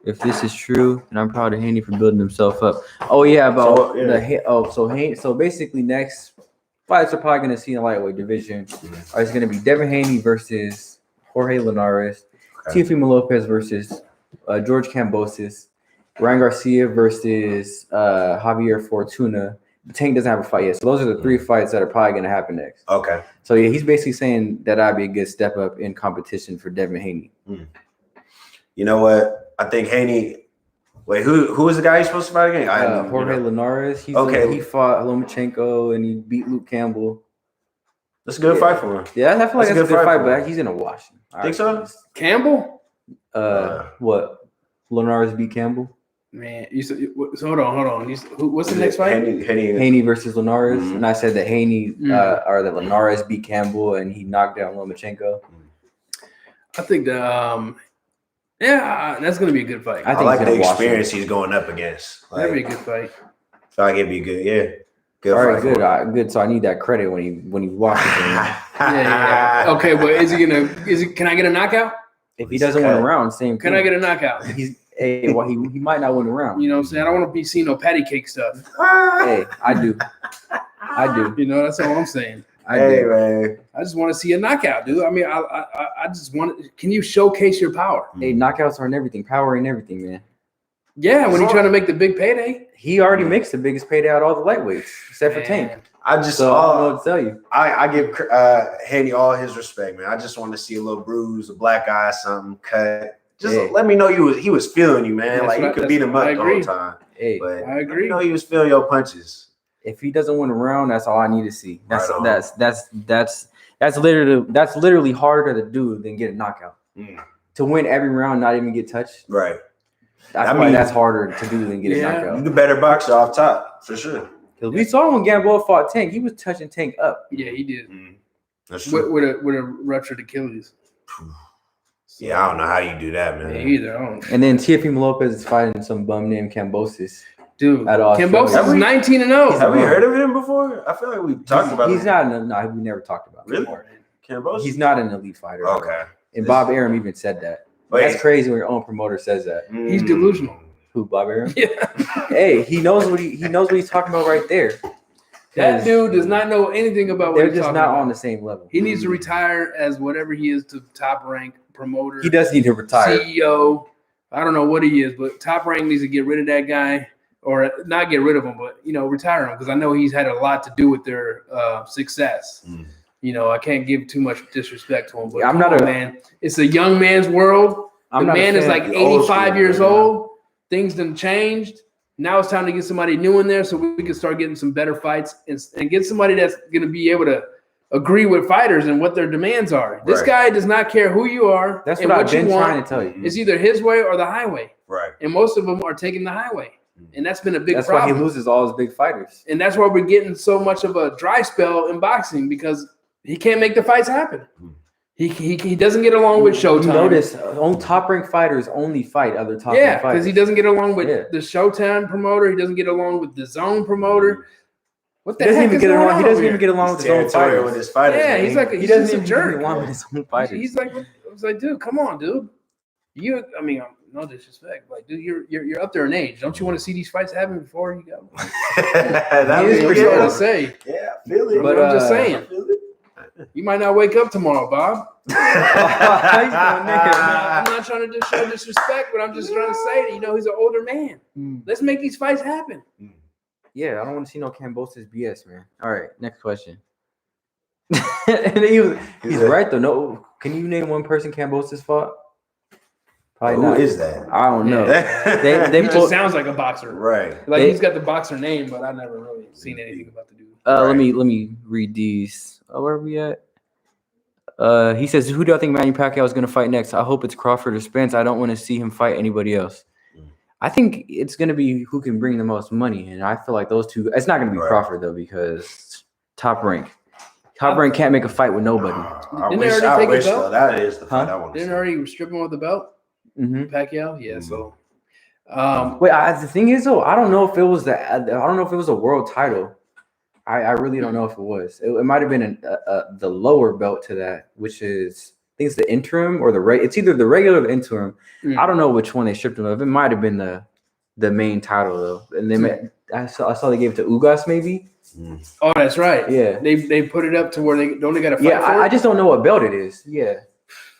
Speaker 3: If this is true, then I'm proud of Haney for building himself up. Oh yeah, so basically next fights are probably gonna see in the lightweight division. It's gonna be Devin Haney versus Jorge Linares, Teofimo Lopez versus George Kambosos, Ryan Garcia versus Javier Fortuna. Tank doesn't have a fight yet, so those are the 3 fights that are probably going to happen next.
Speaker 5: Okay.
Speaker 3: So yeah, he's basically saying that I'd be a good step up in competition for Devin Haney.
Speaker 5: You know what? I think Haney. Wait, who was the guy he's supposed to fight again?
Speaker 3: Jorge Linares. He fought Lomachenko and he beat Luke Campbell.
Speaker 5: That's a good fight for him.
Speaker 3: Yeah, I feel like that's a good fight, but he's in a wash.
Speaker 5: Think so?
Speaker 2: Campbell?
Speaker 3: What? Linares beat Campbell?
Speaker 2: Man, you said so. Hold on. What's the next fight?
Speaker 3: Haney versus Linares, and I said that Haney or that Linares beat Campbell and he knocked down Lomachenko.
Speaker 2: I think that that's gonna be a good fight.
Speaker 5: I like the experience he's going up against.
Speaker 2: That'd be a good fight.
Speaker 5: So I it'd be good. Yeah. Good.
Speaker 3: All right, good. Good. So I need that credit when he watches him.
Speaker 2: Yeah. Okay, but can I get a knockout?
Speaker 3: If he doesn't win a round, same.
Speaker 2: Can I get a knockout?
Speaker 3: He might not win a round.
Speaker 2: You know what I'm saying? I don't want to be seeing no patty cake stuff.
Speaker 3: Hey, I do.
Speaker 2: You know, that's all I'm saying.
Speaker 5: Man.
Speaker 2: I just want to see a knockout, dude. I mean, I just want. Can you showcase your power?
Speaker 3: Hey, knockouts aren't everything. Power ain't everything, man.
Speaker 2: Yeah, when you're trying to make the big payday.
Speaker 3: He already makes the biggest payday out of all the lightweights, except for Tank.
Speaker 5: I don't
Speaker 3: know what to tell you.
Speaker 5: I give Haney all his respect, man. I just want to see a little bruise, a black eye, something cut. Just let me know he was feeling you, man.
Speaker 2: That's
Speaker 5: you could beat him up the whole time.
Speaker 3: Hey,
Speaker 5: but
Speaker 2: I agree.
Speaker 5: Let me know he was feeling your punches.
Speaker 3: If he doesn't win a round, that's all I need to see. That's literally harder to do than get a knockout. To win every round, not even get touched.
Speaker 5: Right.
Speaker 3: That's harder to do than get a knockout.
Speaker 5: You the better boxer off top, for sure.
Speaker 3: Because we saw when Gamboa fought Tank, he was touching Tank up.
Speaker 2: Yeah, he did.
Speaker 5: That's true.
Speaker 2: With a ruptured Achilles.
Speaker 5: Yeah, I don't know how you do that, man.
Speaker 2: Me either. I don't.
Speaker 3: And then Teofimo Lopez is fighting some bum named Kambosos.
Speaker 2: Dude,
Speaker 3: At Australia.
Speaker 2: Kambosos is 19-0.
Speaker 5: Have we heard of him before? I feel like we've talked about
Speaker 3: He's
Speaker 5: him.
Speaker 3: not. We never talked about him.
Speaker 5: Really?
Speaker 3: Before.
Speaker 5: Kambosos?
Speaker 3: He's not an elite fighter.
Speaker 5: Okay.
Speaker 3: And Bob Arum even said that.
Speaker 5: Wait.
Speaker 3: That's crazy when your own promoter says that.
Speaker 2: He's delusional.
Speaker 3: Who, Bob Arum?
Speaker 2: Yeah.
Speaker 3: Hey, he knows what he's talking about right there.
Speaker 2: That dude does not know anything about what
Speaker 3: They're
Speaker 2: he's
Speaker 3: just
Speaker 2: talking
Speaker 3: not
Speaker 2: about.
Speaker 3: on the same level.
Speaker 2: He needs to retire as whatever he is to top rank promoter.
Speaker 3: He does need to retire.
Speaker 2: CEO. I don't know what he is, but top rank needs to get rid of that guy, or not get rid of him, but retire him, because I know he's had a lot to do with their success. I can't give too much disrespect to him, but man. It's a young man's world. The man is like 85 years old. Things done changed. Now it's time to get somebody new in there so we can start getting some better fights and get somebody that's going to be able to agree with fighters and what their demands are. This guy does not care who you are.
Speaker 3: That's
Speaker 2: and
Speaker 3: what I've
Speaker 2: you
Speaker 3: been
Speaker 2: want.
Speaker 3: trying to tell you.
Speaker 2: It's either his way or the highway.
Speaker 5: Right.
Speaker 2: And most of them are taking the highway. And that's been a big
Speaker 3: That's
Speaker 2: problem.
Speaker 3: why he loses all his big fighters.
Speaker 2: And that's why we're getting so much of a dry spell in boxing, because he can't make the fights happen. He doesn't get along with Showtime.
Speaker 3: You notice top ranked fighters only fight other top ranked
Speaker 2: Yeah,
Speaker 3: fighters.
Speaker 2: because he doesn't get along with the Showtime promoter. He doesn't get along with the Zone promoter. What the
Speaker 3: He doesn't
Speaker 2: heck
Speaker 3: even
Speaker 2: is
Speaker 3: get
Speaker 2: going
Speaker 3: along.
Speaker 2: on
Speaker 3: He doesn't
Speaker 2: over
Speaker 3: even get along with his own
Speaker 5: Territorial
Speaker 3: fighters.
Speaker 5: with his fighters.
Speaker 2: Yeah,
Speaker 5: man.
Speaker 2: he's like
Speaker 3: He
Speaker 2: he's
Speaker 3: doesn't
Speaker 2: just a
Speaker 3: even
Speaker 2: jerk.
Speaker 3: get along with his own fighters.
Speaker 2: He's like, I was like, dude, come on, dude. No disrespect, like, dude, you're up there in age. Don't you want to see these fights happen before you go?
Speaker 5: That
Speaker 2: He
Speaker 5: was
Speaker 2: is
Speaker 5: pretty
Speaker 2: what to
Speaker 5: good.
Speaker 2: say.
Speaker 5: Yeah, I feel it.
Speaker 2: But I'm just saying,
Speaker 5: I feel it.
Speaker 2: you might not wake up tomorrow, Bob.
Speaker 3: He's going there.
Speaker 2: I'm not trying to show disrespect, but I'm just trying to say that he's an older man. Let's make these fights happen.
Speaker 3: Yeah, I don't want to see no Kambosos BS, man. All right, next question. And he's right though. No, can you name one person Kambosos fought? Probably
Speaker 5: Who
Speaker 3: not.
Speaker 5: is that?
Speaker 3: I don't know.
Speaker 2: He just sounds like a boxer.
Speaker 5: Right.
Speaker 2: Like he's got the boxer name, but I've never really seen anything about the dude.
Speaker 3: Let me read these. Where are we at? He says, "Who do I think Manny Pacquiao is going to fight next? I hope it's Crawford or Spence. I don't want to see him fight anybody else. I think it's going to be who can bring the most money, and I feel like those two. It's not going to be Crawford though, because top rank can't make a fight with nobody.
Speaker 5: I
Speaker 2: Didn't
Speaker 5: wish,
Speaker 2: they already
Speaker 5: I
Speaker 2: take
Speaker 5: wish
Speaker 2: his belt?
Speaker 5: though. That is the fight I want to
Speaker 2: Didn't
Speaker 5: see.
Speaker 2: already strip him of the belt, Pacquiao? Yeah. So,
Speaker 3: Wait, the thing is though, I don't know if it was a world title. I really don't know if it was. It might have been the lower belt to that, which is I think it's the interim or the It's either the regular or the interim. I don't know which one they stripped him of. It might have been the main title though. And then I saw they gave it to Ugas maybe.
Speaker 2: Oh, that's right.
Speaker 3: Yeah,
Speaker 2: they put it up to where they got to fight.
Speaker 3: yeah.
Speaker 2: for it?
Speaker 3: I just don't know what belt it is. Yeah,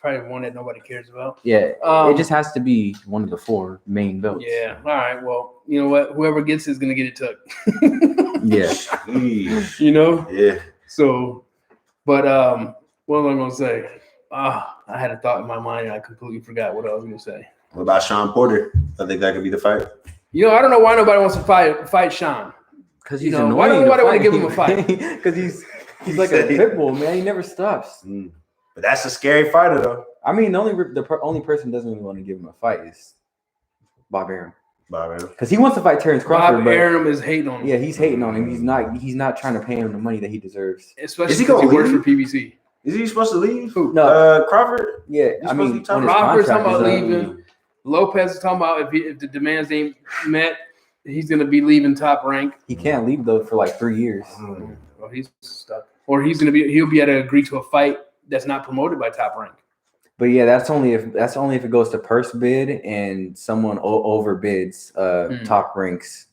Speaker 2: Probably one that nobody cares about.
Speaker 3: yeah. It just has to be one of the 4 main belts.
Speaker 2: Yeah. All right. Well, you know what? Whoever gets it is gonna get it took.
Speaker 3: Yeah.
Speaker 5: Jeez. Yeah.
Speaker 2: So, but what was I gonna say? I had a thought in my mind and I completely forgot what I was gonna say.
Speaker 5: What about Sean Porter? I think that could be the fight.
Speaker 2: I don't know why nobody wants to fight Sean.
Speaker 3: Because he's
Speaker 2: why
Speaker 3: annoying.
Speaker 2: don't nobody want to give him a fight?
Speaker 3: Because he's like a pit bull, man. He never stops.
Speaker 5: But that's a scary fighter, though.
Speaker 3: I mean, the only person who doesn't really want to give him a fight is Bob Arum. Because he wants to fight Terrence Crawford.
Speaker 2: Bob Arum is hating on him.
Speaker 3: Yeah, he's hating on him. He's not trying to pay him the money that he deserves.
Speaker 2: Especially
Speaker 5: Is he
Speaker 2: because he
Speaker 5: gonna
Speaker 2: works for
Speaker 5: leave?
Speaker 2: PBC.
Speaker 5: Is he supposed to leave?
Speaker 3: No.
Speaker 5: Crawford?
Speaker 3: Yeah,
Speaker 5: He's
Speaker 3: I mean,
Speaker 5: supposed to be
Speaker 3: when his
Speaker 2: Crawford's
Speaker 3: contract
Speaker 2: talking about
Speaker 3: is up.
Speaker 2: leaving. Lopez is talking about if the demands ain't met, he's gonna be leaving Top Rank.
Speaker 3: He can't leave though for like 3 years.
Speaker 2: Well, he's stuck, or he'll be able to agree to a fight that's not promoted by Top Rank.
Speaker 3: But yeah, that's only if it goes to purse bid and someone overbids Top Rank's.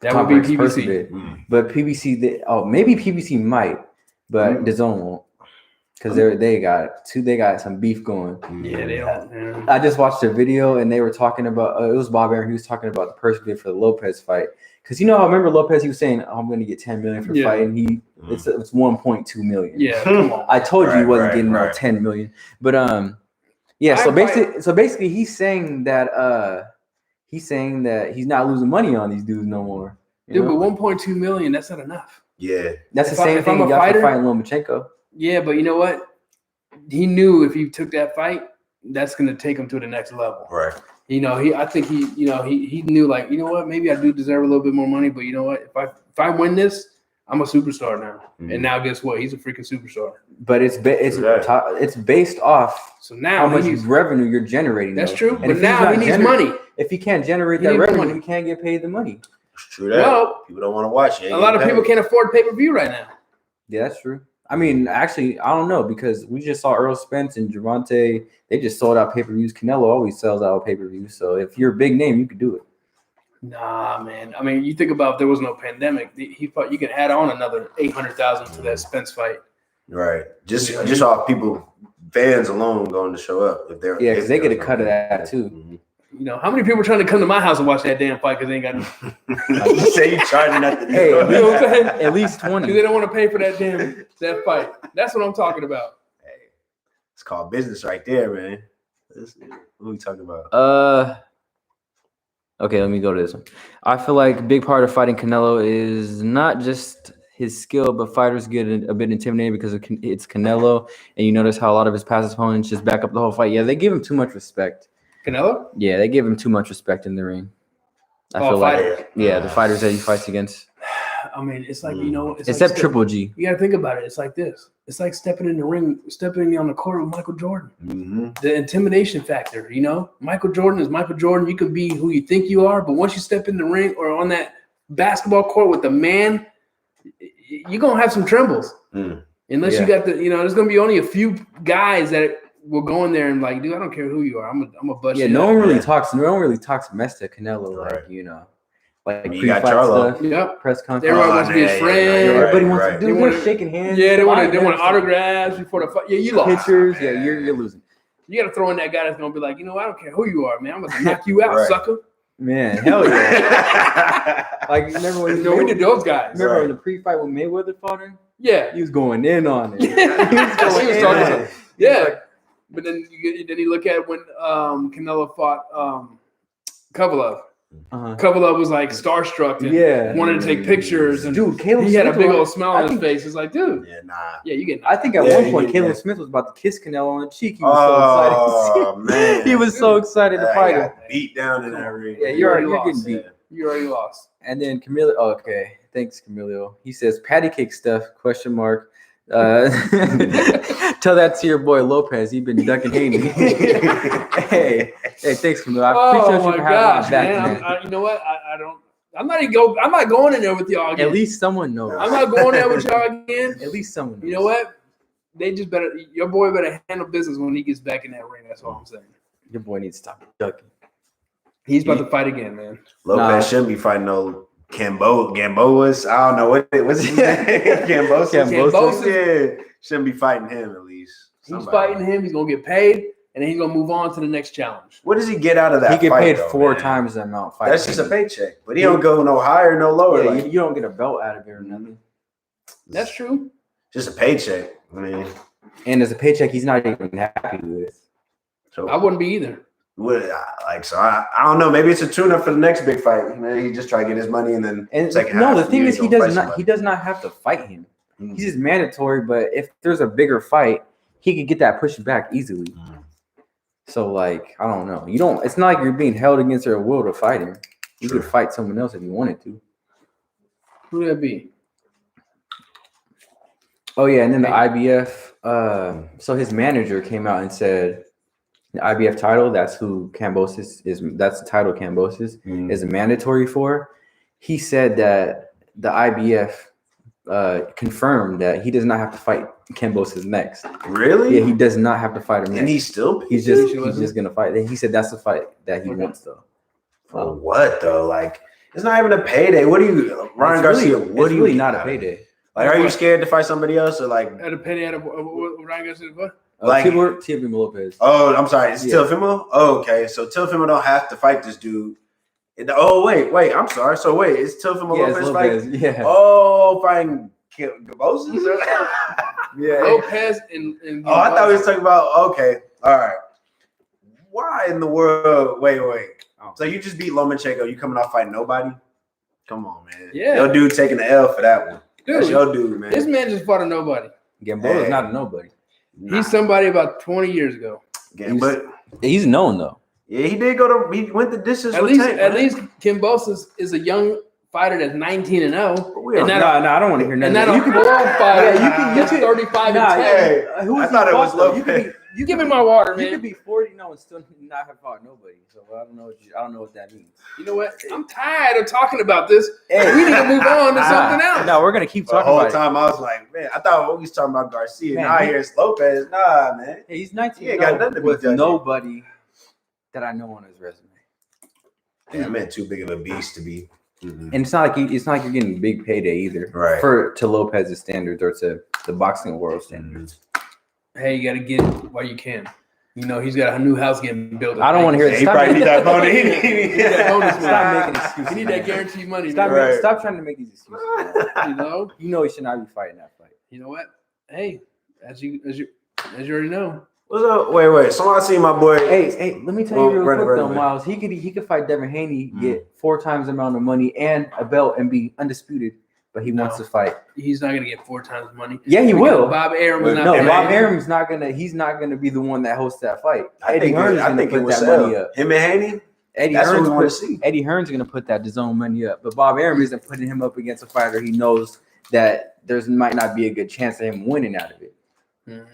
Speaker 2: That
Speaker 3: Top
Speaker 2: would be
Speaker 3: Rank's purse
Speaker 2: PBC.
Speaker 3: bid. But PBC, maybe PBC might, but the zone won't, because they got some beef going.
Speaker 2: Yeah, they don't. Yeah.
Speaker 3: I just watched a video and they were talking about it was Bob Arum. He was talking about the purse bid for the Lopez fight, because I remember Lopez. He was saying, "Oh, I'm going to get $10 million for fighting." It's 1.2 million.
Speaker 2: Yeah, come on.
Speaker 3: I told you he wasn't getting
Speaker 5: right.
Speaker 3: 10 million. But yeah. So basically, he's saying that he's not losing money on these dudes no more.
Speaker 2: Dude, but 1.2 million, that's not enough.
Speaker 5: Yeah.
Speaker 3: That's the same thing you got for fighting Lomachenko.
Speaker 2: Yeah, but you know what? He knew if he took that fight, that's going to take him to the next level.
Speaker 5: Right.
Speaker 2: I think he knew, like, you know what? Maybe I do deserve a little bit more money, but you know what? If I win this, I'm a superstar now. And now guess what? He's a freaking superstar.
Speaker 3: But it's based off
Speaker 2: So now
Speaker 3: how much revenue you're generating.
Speaker 2: That's
Speaker 3: though.
Speaker 2: true.
Speaker 3: And
Speaker 2: but now he needs money.
Speaker 3: If he can't generate that revenue, he can't get paid the money.
Speaker 5: True that. Well, people don't want to watch it.
Speaker 2: A lot of people can't afford pay-per-view right now.
Speaker 3: Yeah, that's true. I mean, actually, I don't know because we just saw Earl Spence and Gervonta. They just sold out pay-per-views. Canelo always sells out pay-per-views. So if you're a big name, you could do it.
Speaker 2: Nah, man. I mean, you think about if there was no pandemic, you could add on another 800,000 to that Spence fight.
Speaker 5: Right. Just off people, fans alone going to show up if they're
Speaker 3: because they get a cut of that too.
Speaker 5: Mm-hmm.
Speaker 2: You know, how many people are trying to come to my house and watch that damn fight because they ain't got no.
Speaker 5: You say you charging nothing.
Speaker 3: Hey,
Speaker 2: you know what I'm saying?
Speaker 3: At least 20.
Speaker 2: Because they don't want to pay for that fight. That's what I'm talking about.
Speaker 5: Hey, it's called business right there, man. What are we talking about?
Speaker 3: Okay, let me go to this one. I feel like a big part of fighting Canelo is not just his skill, but fighters get a bit intimidated because it's Canelo, and you notice how a lot of his past opponents just back up the whole fight. Yeah, they give him too much respect.
Speaker 2: Canelo?
Speaker 3: Yeah, they give him too much respect in the ring. I feel like, the fighters that he fights against.
Speaker 2: I mean, it's like, you know,
Speaker 3: except like Triple G.
Speaker 2: You got to think about it. It's like this. It's like stepping in the ring, stepping on the court with Michael Jordan.
Speaker 5: Mm-hmm.
Speaker 2: The intimidation factor, you know, Michael Jordan is Michael Jordan. You can be who you think you are, but once you step in the ring or on that basketball court with the man, you're going to have some trembles. Unless you got there's going to be only a few guys that will go in there and like, dude, I don't care who you are. I'm a bust.
Speaker 3: Yeah, no one really talks mess to Canelo, like, you know. Like
Speaker 5: you got Charlo.
Speaker 2: Yep.
Speaker 3: Press conference.
Speaker 2: Everyone wants to be his friend.
Speaker 3: Everybody wants to do. They're shaking hands.
Speaker 2: Yeah, they want autographs before the fight. Yeah, you lost.
Speaker 3: Pictures. Yeah, you're losing.
Speaker 2: You got to throw in that guy that's gonna be like, you know, I don't care who you are, man. I'm gonna knock you out, sucker.
Speaker 3: Man, hell yeah! Like remember when
Speaker 2: we did those guys?
Speaker 3: Remember in the pre-fight when Mayweather fought him?
Speaker 2: Yeah,
Speaker 3: he was going in on it.
Speaker 2: Yeah, but then you look at when Canelo fought Kovalev. Kovalev was like starstruck and wanted to take pictures, and
Speaker 3: dude,
Speaker 2: he had a big old smile on his face. It's like, dude, you get.
Speaker 3: I think at one point Caleb Smith was about to kiss Canelo on the cheek. He was so excited.
Speaker 5: Man,
Speaker 3: he was so excited to fight him.
Speaker 5: Beat down in that ring.
Speaker 3: Yeah, you're getting beat.
Speaker 2: You already lost.
Speaker 3: And then Camilo. Okay, thanks, Camilo. He says patty cake stuff? ? Tell that to your boy Lopez. He's been ducking Haney. hey, thanks, Camilo. I appreciate you for having me back, man.
Speaker 2: You know what? I'm not going in there with y'all again.
Speaker 3: At least someone knows.
Speaker 2: I'm not going there with y'all again.
Speaker 3: At least someone knows.
Speaker 2: You know what? They just better. Your boy better handle business when he gets back in that ring. That's all I'm saying.
Speaker 3: Your boy needs to stop ducking.
Speaker 2: He's about to fight again, man.
Speaker 5: Lopez shouldn't be fighting no Kambosos. I don't know what was his name. Kambosos. Yeah, shouldn't be fighting him at least.
Speaker 2: He's fighting him. He's gonna get paid, and then he's gonna move on to the next challenge.
Speaker 5: What does he get out of that?
Speaker 3: He get
Speaker 5: fight,
Speaker 3: paid 4 times the amount.
Speaker 5: That's just a paycheck, but he don't go no higher, no lower.
Speaker 3: Yeah, you don't get a belt out of it or nothing.
Speaker 2: That's true.
Speaker 5: Just a paycheck. I mean,
Speaker 3: and as a paycheck, he's not even happy with.
Speaker 2: So I wouldn't be either.
Speaker 5: I don't know. Maybe it's a tune-up for the next big fight. Maybe he just try to get his money and then.
Speaker 3: The thing is, he does not have to fight him. He's just mandatory. But if there's a bigger fight, he could get that pushed back easily. So I don't know. You don't. It's not like you're being held against your will to fight him. You could fight someone else if you wanted to.
Speaker 2: Who would that be?
Speaker 3: Oh yeah, and then the IBF. So his manager came out and said. The IBF title, that's who Kambosos is. That's the title Kambosos is mandatory for. He said that the IBF confirmed that he does not have to fight Kambosos next.
Speaker 5: Really?
Speaker 3: Yeah, he does not have to fight him.
Speaker 5: And
Speaker 3: he's just gonna fight. He said that's the fight that he wants though.
Speaker 5: For what though? It's not even a payday. What do you, Ryan Garcia? What do you?
Speaker 3: Really not a payday.
Speaker 5: Are you scared to fight somebody else or
Speaker 2: at a payday? Ryan Garcia what?
Speaker 3: Teofimo Lopez.
Speaker 5: Oh, I'm sorry. It's Teofimo? Oh, okay. So Teofimo don't have to fight this dude. Oh, wait. I'm sorry. So wait, it's Teofimo Lopez fighting?
Speaker 3: Yeah.
Speaker 5: Oh, fighting Kambosos?
Speaker 3: Yeah.
Speaker 2: Lopez and
Speaker 5: I thought we was talking about, okay. All right. Why in the world? Wait. So you just beat Lomachenko. You coming off fighting nobody? Come on, man.
Speaker 2: Yeah.
Speaker 5: Your dude taking the L for that one.
Speaker 2: Dude,
Speaker 5: that's your dude, man.
Speaker 2: This man just fought a nobody.
Speaker 3: Gamboa's not a nobody.
Speaker 2: He's somebody about 20 years ago.
Speaker 5: But
Speaker 3: he's known though.
Speaker 5: Yeah, he went the distance.
Speaker 2: At least Kambosos is a young fighter that's 19-0,
Speaker 3: No, I don't want to hear nothing.
Speaker 2: and not a world fighter.
Speaker 3: you could
Speaker 2: 35
Speaker 3: nah,
Speaker 2: and 10.
Speaker 5: Hey, I thought it was Lopez.
Speaker 2: You give me my water, man.
Speaker 3: You could be 40-0 and still not have fought nobody. So I don't know what that means.
Speaker 2: You know what? I'm tired of talking about this.
Speaker 3: Hey.
Speaker 2: We need to move on to something else.
Speaker 3: No, we're gonna keep
Speaker 5: The
Speaker 3: talking
Speaker 5: whole
Speaker 3: about
Speaker 5: time I was like, man, I thought we was talking about Garcia.
Speaker 3: Man,
Speaker 5: Now I hear it's Lopez. Nah, man.
Speaker 3: it. Hey, he's 19.
Speaker 5: He ain't got nothing to be
Speaker 3: with
Speaker 5: judging.
Speaker 3: nobody that I know on his resume.
Speaker 5: Yeah, I meant too big of a beast to be.
Speaker 3: And it's not like you're getting a big payday either,
Speaker 5: Right.
Speaker 3: to Lopez's standards or to the boxing world standards.
Speaker 2: Hey, you got to get it while you can. You know, he's got a new house getting built.
Speaker 3: I don't want to hear
Speaker 5: He probably need that bonus.
Speaker 2: He need that bonus, man.
Speaker 3: Stop making excuses.
Speaker 2: You need that guaranteed money.
Speaker 3: Stop,
Speaker 2: man.
Speaker 5: Right.
Speaker 3: stop trying to make these excuses. Man.
Speaker 2: You know.
Speaker 3: He should not be fighting that fight.
Speaker 2: You know what? Hey, as you already know.
Speaker 5: What's up? Wait. Somebody see my boy.
Speaker 3: Hey, let me tell you real
Speaker 5: Right,
Speaker 3: quick
Speaker 5: right,
Speaker 3: though,
Speaker 5: right.
Speaker 3: Miles. He could fight Devin Haney, get 4 times the amount of money and a belt and be undisputed, but he wants to fight.
Speaker 2: He's not gonna get 4 times the money.
Speaker 3: Yeah, he will.
Speaker 2: Bob Arum is not.
Speaker 3: No,
Speaker 2: paying.
Speaker 3: Bob Arum's not gonna. He's not gonna be the one that hosts that fight.
Speaker 5: I think it was
Speaker 3: money up.
Speaker 5: him and Haney.
Speaker 3: Eddie
Speaker 5: That's what we want to
Speaker 3: Hearn's
Speaker 5: see.
Speaker 3: Eddie Hearn's gonna put that DAZN money up, but Bob Arum isn't putting him up against a fighter he knows that might not be a good chance of him winning out of it.
Speaker 2: Mhm.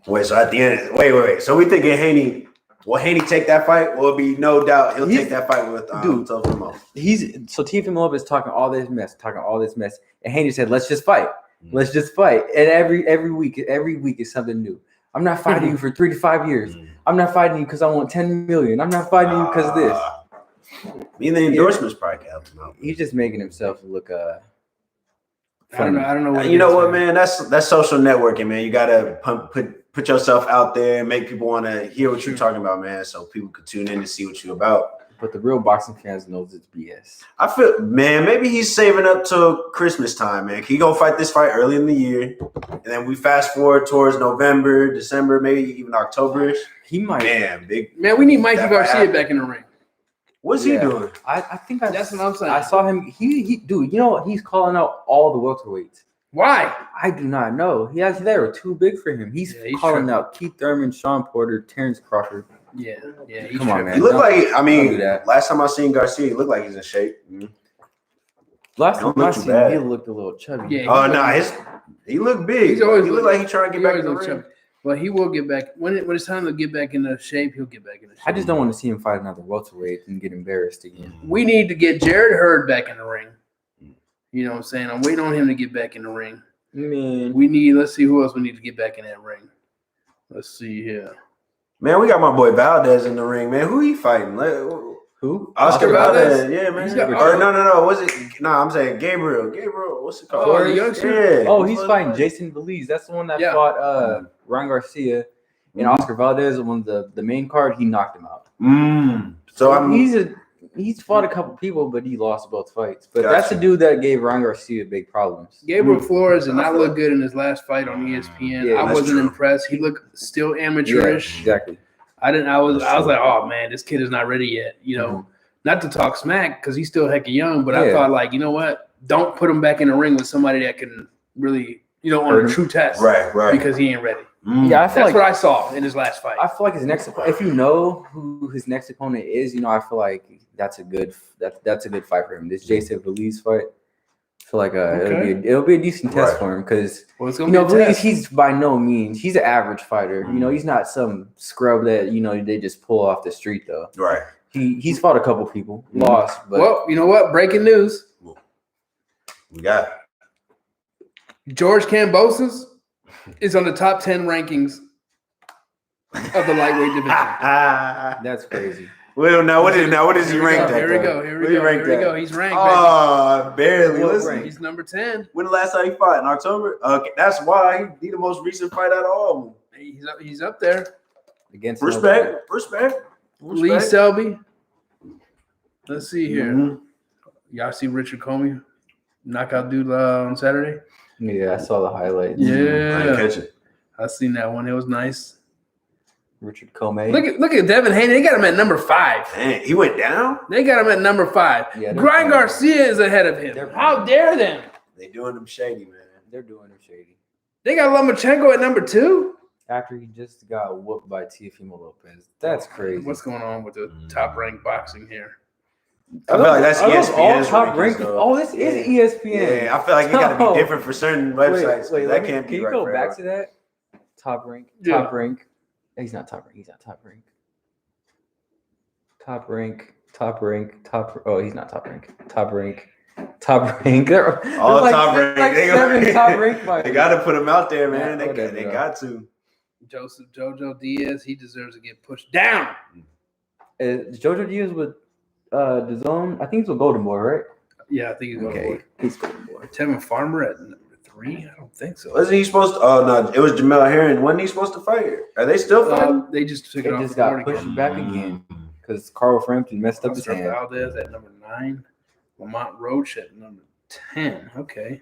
Speaker 5: Wait, so at the end, wait. So we thinking Haney? Will Haney take that fight? Will it be no doubt he'll take that fight with Teofimo?
Speaker 3: Teofimo is talking all this mess, and Haney said, "Let's just fight. Let's just fight." And every week is something new. I'm not fighting you for 3 to 5 years. I'm not fighting you because I want 10 million. I'm not fighting you because of this.
Speaker 5: Even the endorsements probably can help him out.
Speaker 3: He's just making himself look
Speaker 2: I don't know. What
Speaker 5: You know what, man? That's social networking, man. You gotta put yourself out there and make people want to hear what you're talking about, man. So people could tune in and see what you're about.
Speaker 3: But the real boxing fans knows it's BS.
Speaker 5: I feel, man, maybe he's saving up till Christmas time, man. He gonna fight this fight early in the year, and then we fast forward towards November, December, maybe even October-ish.
Speaker 3: He might.
Speaker 2: Man, we need Mikey
Speaker 5: That might
Speaker 2: Garcia
Speaker 5: happen.
Speaker 2: back in the ring.
Speaker 5: What's he doing?
Speaker 3: I think
Speaker 2: That's what I'm saying.
Speaker 3: I saw him. Dude, you know what? He's calling out all the welterweights.
Speaker 2: Why?
Speaker 3: I do not know. They were too big for him. He's calling out Keith Thurman, Sean Porter, Terrence Crawford.
Speaker 2: Yeah.
Speaker 3: Come on, man.
Speaker 5: He looked like,
Speaker 3: don't do that.
Speaker 5: last time I seen Garcia, he looked like he's in shape.
Speaker 3: Last time
Speaker 5: Don't
Speaker 3: I
Speaker 5: look too
Speaker 3: seen
Speaker 5: bad.
Speaker 3: him, he looked a little chubby.
Speaker 2: Yeah.
Speaker 5: Oh, no, he looked big.
Speaker 2: He's always
Speaker 5: he looked like he's trying to get back in the ring.
Speaker 2: chubby. But he will get back when it's time to get back into shape. He'll get back into shape.
Speaker 3: I just don't want to see him fight another welterweight and get embarrassed again.
Speaker 2: We need to get Jared Hurd back in the ring. You know what I'm saying? I'm waiting on him to get back in the ring.
Speaker 3: Man,
Speaker 2: Let's see who else we need to get back in that ring. Let's see here.
Speaker 5: Man, we got my boy Valdez in the ring, man. Who he fighting?
Speaker 3: who?
Speaker 5: Oscar Valdez? Yeah, man.
Speaker 2: He's got-
Speaker 5: no. Was it? No, I'm saying Gabriel. What's it called?
Speaker 2: Oh, the youngster?
Speaker 5: Yeah.
Speaker 3: Oh, he's fighting Jason Belize. That's the one that fought Ryan Garcia and Oscar Valdez. On the main card, he knocked him out.
Speaker 5: So
Speaker 3: he's fought a couple people, but he lost both fights. But
Speaker 5: Gotcha.
Speaker 3: that's the dude that gave Ryan Garcia big problems.
Speaker 2: Gabriel Flores did not look good in his last fight on ESPN.
Speaker 3: Yeah,
Speaker 2: I
Speaker 5: that's
Speaker 2: wasn't
Speaker 5: true.
Speaker 2: impressed. He looked still amateurish.
Speaker 3: Exactly.
Speaker 2: I was like, oh man, this kid is not ready yet. You know, not to talk smack because he's still heck young, but I thought like, you know what? Don't put him back in the ring with somebody that can really, on a true test.
Speaker 5: Right.
Speaker 2: Because he ain't ready.
Speaker 3: Yeah, I feel
Speaker 2: That's
Speaker 3: like
Speaker 2: what I saw in his last fight.
Speaker 3: I feel like his next, if you know who his next opponent is, I feel like that's a good fight for him. This Jason Belize fight, I feel like it'll be a decent test for him because
Speaker 2: it's gonna be a
Speaker 3: Belize,
Speaker 2: test.
Speaker 3: he's by no means he's an average fighter. He's not some scrub that they just pull off the street though.
Speaker 5: Right.
Speaker 3: He's fought a couple people, lost, but
Speaker 2: Well, you know what? Breaking news:
Speaker 5: We got
Speaker 2: George Kambosos is on the top 10 rankings of the lightweight division.
Speaker 3: that's crazy.
Speaker 5: Well, now what is he ranked at?
Speaker 2: Here we go. He's ranked.
Speaker 5: Oh, barely.
Speaker 3: What
Speaker 5: Listen.
Speaker 3: rank?
Speaker 2: He's number 10.
Speaker 5: When the last time he fought? In October? Okay, that's why he the most recent fight out of all of them.
Speaker 2: He's up there.
Speaker 3: Against
Speaker 5: Respect.
Speaker 2: Lee Selby. Let's see here.
Speaker 5: Mhm.
Speaker 2: Y'all see Richard Comey knockout dude on Saturday?
Speaker 3: Yeah, I saw the highlights.
Speaker 5: I didn't
Speaker 2: Yeah,
Speaker 5: catch it.
Speaker 2: I seen that one. It was nice.
Speaker 3: Richard Comey.
Speaker 2: Look at Devin Haney. They got him at number 5.
Speaker 5: Dang, he went down?
Speaker 2: They got him at number 5.
Speaker 3: Yeah,
Speaker 2: Ryan Garcia is ahead of him. How dare them?
Speaker 5: They doing them shady, man.
Speaker 3: They're doing him shady.
Speaker 2: They got Lomachenko at number 2.
Speaker 3: After he just got whooped by Teofimo Lopez. That's crazy.
Speaker 2: What's going on with the top ranked boxing here?
Speaker 5: I feel like that's
Speaker 3: Are those all
Speaker 5: ESPN's
Speaker 3: top
Speaker 5: rankings,
Speaker 3: ranked?
Speaker 5: though.
Speaker 3: Oh, this is ESPN.
Speaker 5: Yeah, I feel like it got to
Speaker 3: No.
Speaker 5: be different for certain websites.
Speaker 3: Wait,
Speaker 5: that can't be
Speaker 3: can you
Speaker 5: right
Speaker 3: go
Speaker 5: for
Speaker 3: back
Speaker 5: everyone.
Speaker 3: to that? Top rank.
Speaker 2: Yeah.
Speaker 3: Top rank. He's not top rank. He's not top rank. Top rank. Top rank. Top. Oh, he's not top rank. Top rank. Top rank.
Speaker 5: All
Speaker 3: There's
Speaker 5: top
Speaker 3: there's
Speaker 5: rank.
Speaker 3: like 7 top rank fighters.
Speaker 5: They got to put him out there, man.
Speaker 3: Yeah,
Speaker 5: They
Speaker 3: whatever,
Speaker 5: got to.
Speaker 2: Joseph Jojo Diaz, he deserves to get pushed down.
Speaker 3: Jojo Diaz with DAZN. I think he's with Golden Boy, right?
Speaker 2: Yeah, I think he's going
Speaker 3: Okay,
Speaker 2: to
Speaker 3: he's Golden Boy.
Speaker 2: Tevin Farmer at number 3? I don't think so.
Speaker 5: Wasn't he supposed to? Oh, no. It was Jamel Herring. Wasn't he supposed to fight? Are they still fighting?
Speaker 2: They just took
Speaker 3: It
Speaker 2: it off
Speaker 3: just
Speaker 2: the
Speaker 3: got
Speaker 2: board
Speaker 3: pushed
Speaker 2: again.
Speaker 3: back again because Carl Frampton messed up his
Speaker 2: Oscar
Speaker 3: hand.
Speaker 2: Valdez at number 9. Lamont Roach at number 10. Okay.